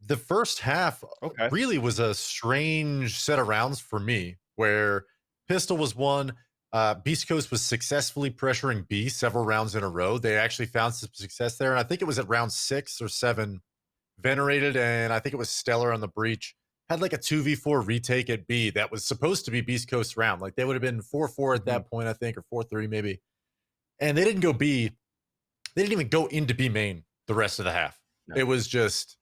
the first half really was a strange set of rounds for me, where Pistol was one. BeastCoast was successfully pressuring B several rounds in a row. They actually found some success there. And I think it was at round 6 or 7, Venerated, and I think it was Stellar on the breach, had like a 2v4 retake at B that was supposed to be BeastCoast round. Like they would have been 4-4 at that point, I think, or 4-3 maybe. And they didn't go B. They didn't even go into B main the rest of the half. No. It was just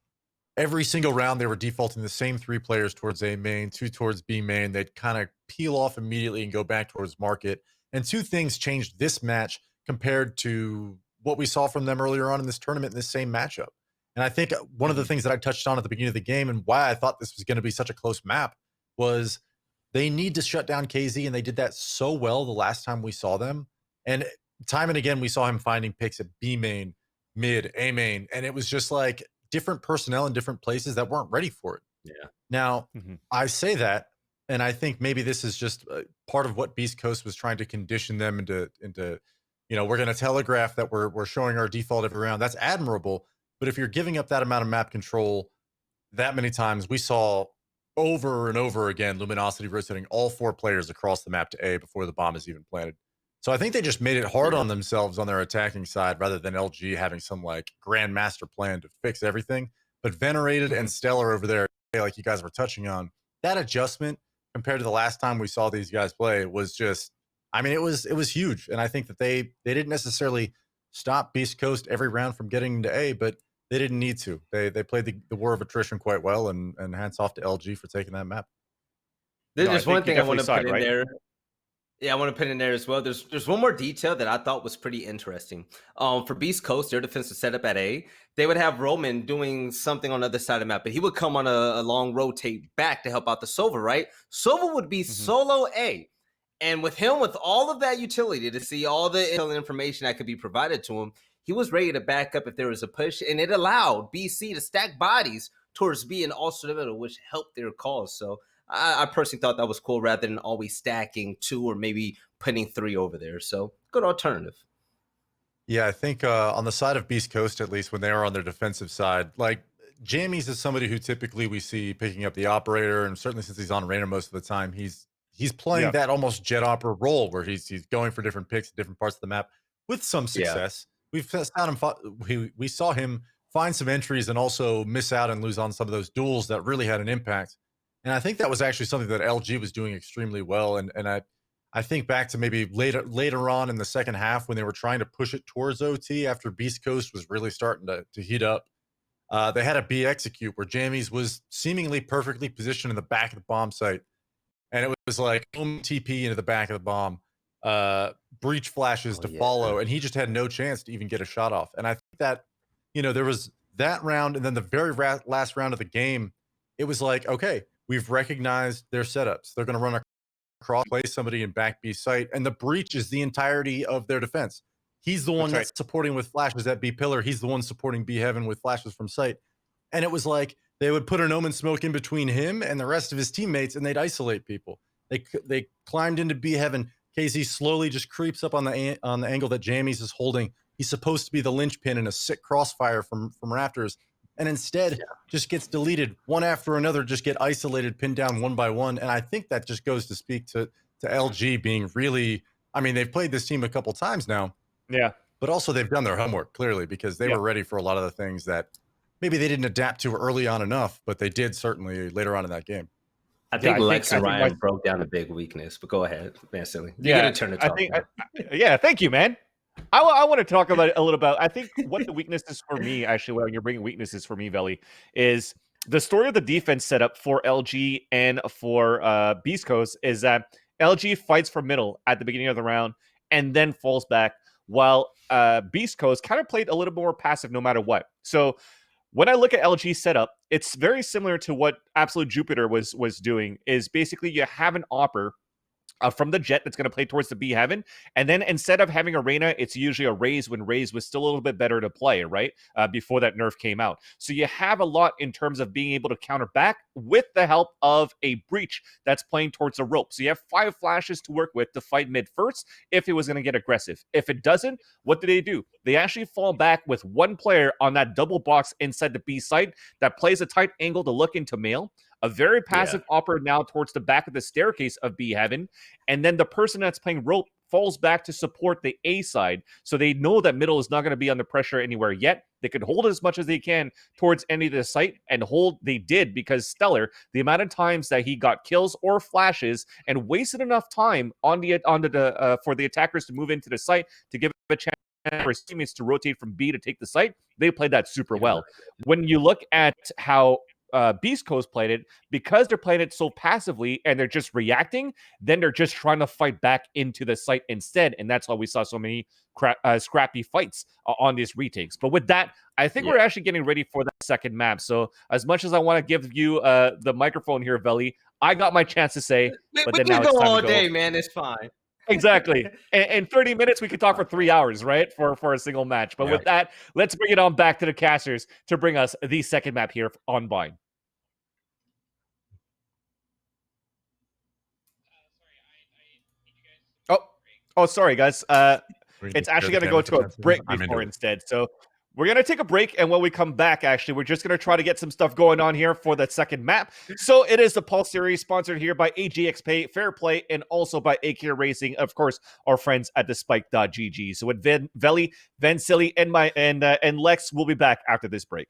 every single round they were defaulting the same 3 players towards A main, 2 towards B main. They'd kind of peel off immediately and go back towards market. And 2 things changed this match compared to what we saw from them earlier on in this tournament in this same matchup. And I think one of the things that I touched on at the beginning of the game and why I thought this was going to be such a close map was they need to shut down KZ, and they did that so well the last time we saw them. And time and again, we saw him finding picks at B main, mid, A main, and it was just like different personnel in different places that weren't ready for it. Yeah. Now, I say that, and I think maybe this is just part of what BeastCoast was trying to condition them into we're going to telegraph that we're showing our default every round. That's admirable. But if you're giving up that amount of map control that many times, we saw over and over again Luminosity rotating all 4 players across the map to A before the bomb is even planted. So I think they just made it hard on themselves on their attacking side rather than LG having some like grand master plan to fix everything. But Venerated and Stellar over there, like you guys were touching on, that adjustment compared to the last time we saw these guys play was just, I mean, it was huge. And I think that they didn't necessarily stop BeastCoast every round from getting to A, but they didn't need to. They played the war of attrition quite well, and hats off to LG for taking that map. There's one thing I want to put in there. Yeah, I want to put in there as well. There's one more detail that I thought was pretty interesting. For BeastCoast, their defensive setup at A, they would have Roman doing something on the other side of the map, but he would come on a long rotate back to help out the Sova, right? Sova would be solo A. And with him, with all of that utility to see all the intel and information that could be provided to him, he was ready to back up if there was a push, and it allowed BC to stack bodies towards B and also the middle, which helped their cause. So I personally thought that was cool rather than always stacking 2 or maybe putting 3 over there. So good alternative. Yeah, I think on the side of BeastCoast, at least when they are on their defensive side, like Jammies is somebody who typically we see picking up the operator, and certainly since he's on Reyna most of the time, he's playing that almost jet opera role where he's going for different picks in different parts of the map with some success. We've found him. We saw him find some entries and also miss out and lose on some of those duels that really had an impact. And I think that was actually something that LG was doing extremely well. And I think back to maybe later on in the second half when they were trying to push it towards OT after BeastCoast was really starting to heat up. They had a B execute where Jammies was seemingly perfectly positioned in the back of the bomb site. And it was like TP into the back of the bomb. Breach flashes to follow, and he just had no chance to even get a shot off. And I think that, there was that round, and then the very last round of the game, it was like, okay, we've recognized their setups. They're going to run across, play somebody in back B site, and the breach is the entirety of their defense. He's the one that's supporting with flashes at B pillar. He's the one supporting B heaven with flashes from site. And it was like they would put an omen smoke in between him and the rest of his teammates, and they'd isolate people. They climbed into B heaven. KZ slowly just creeps up on the angle that Jammies is holding. He's supposed to be the linchpin in a sick crossfire from rafters, and instead just gets deleted one after another, just get isolated, pinned down one by one. And I think that just goes to speak to LG being really, I mean, they've played this team a couple times now. Yeah. But also they've done their homework, clearly, because they were ready for a lot of the things that maybe they didn't adapt to early on enough, but they did certainly later on in that game. I think Lex and Ryan broke down a big weakness, but go ahead, man, silly. You're gonna turn it. Thank you, man. I want to talk about a little about. I think what the weaknesses for me, actually, when you're bringing weaknesses for me, Veli, is the story of the defense setup for LG and for BeastCoast is that LG fights for middle at the beginning of the round and then falls back, while BeastCoast kind of played a little more passive no matter what. So when I look at LG setup, it's very similar to what Absolute Jupiter was doing. Is basically you have an Opper from the Jet that's going to play towards the B heaven. And then instead of having a Reyna, it's usually a Raze when Raze was still a little bit better to play, right? Before that nerf came out. So you have a lot in terms of being able to counter back with the help of a Breach that's playing towards the rope. So you have 5 flashes to work with to fight mid first if it was going to get aggressive. If it doesn't, what do? They actually fall back with 1 player on that double box inside the B site that plays a tight angle to look into mail. A very passive Opper now towards the back of the staircase of B heaven. And then the person that's playing rope falls back to support the A side. So they know that middle is not going to be under pressure anywhere yet. They could hold as much as they can towards any of the site, and hold they did, because Stellar, the amount of times that he got kills or flashes and wasted enough time on the for the attackers to move into the site to give a chance for his teammates to rotate from B to take the site. They played that super well. When you look at how BeastCoast played it, because they're playing it so passively and they're just reacting, then they're just trying to fight back into the site instead. And that's why we saw so many scrappy fights on these retakes. But with that, I think we're actually getting ready for that second map. So as much as I want to give you the microphone here, Veli, I got my chance to say, but then now it's go time all to go. day, man. It's fine. Exactly. In 30 minutes, we could talk for 3 hours, right? For a single match. But with that, let's bring it on back to the casters to bring us the second map here on Bind. Oh, sorry, guys. It's actually going to go to a break before instead. So we're going to take a break, and when we come back, actually, we're just going to try to get some stuff going on here for that second map. So it is the Pulse Series, sponsored here by AGX Pay, Fair Play, and also by AK Racing, of course, our friends at the Spike.gg. So with Veli, Vansili, and Lex, we'll be back after this break.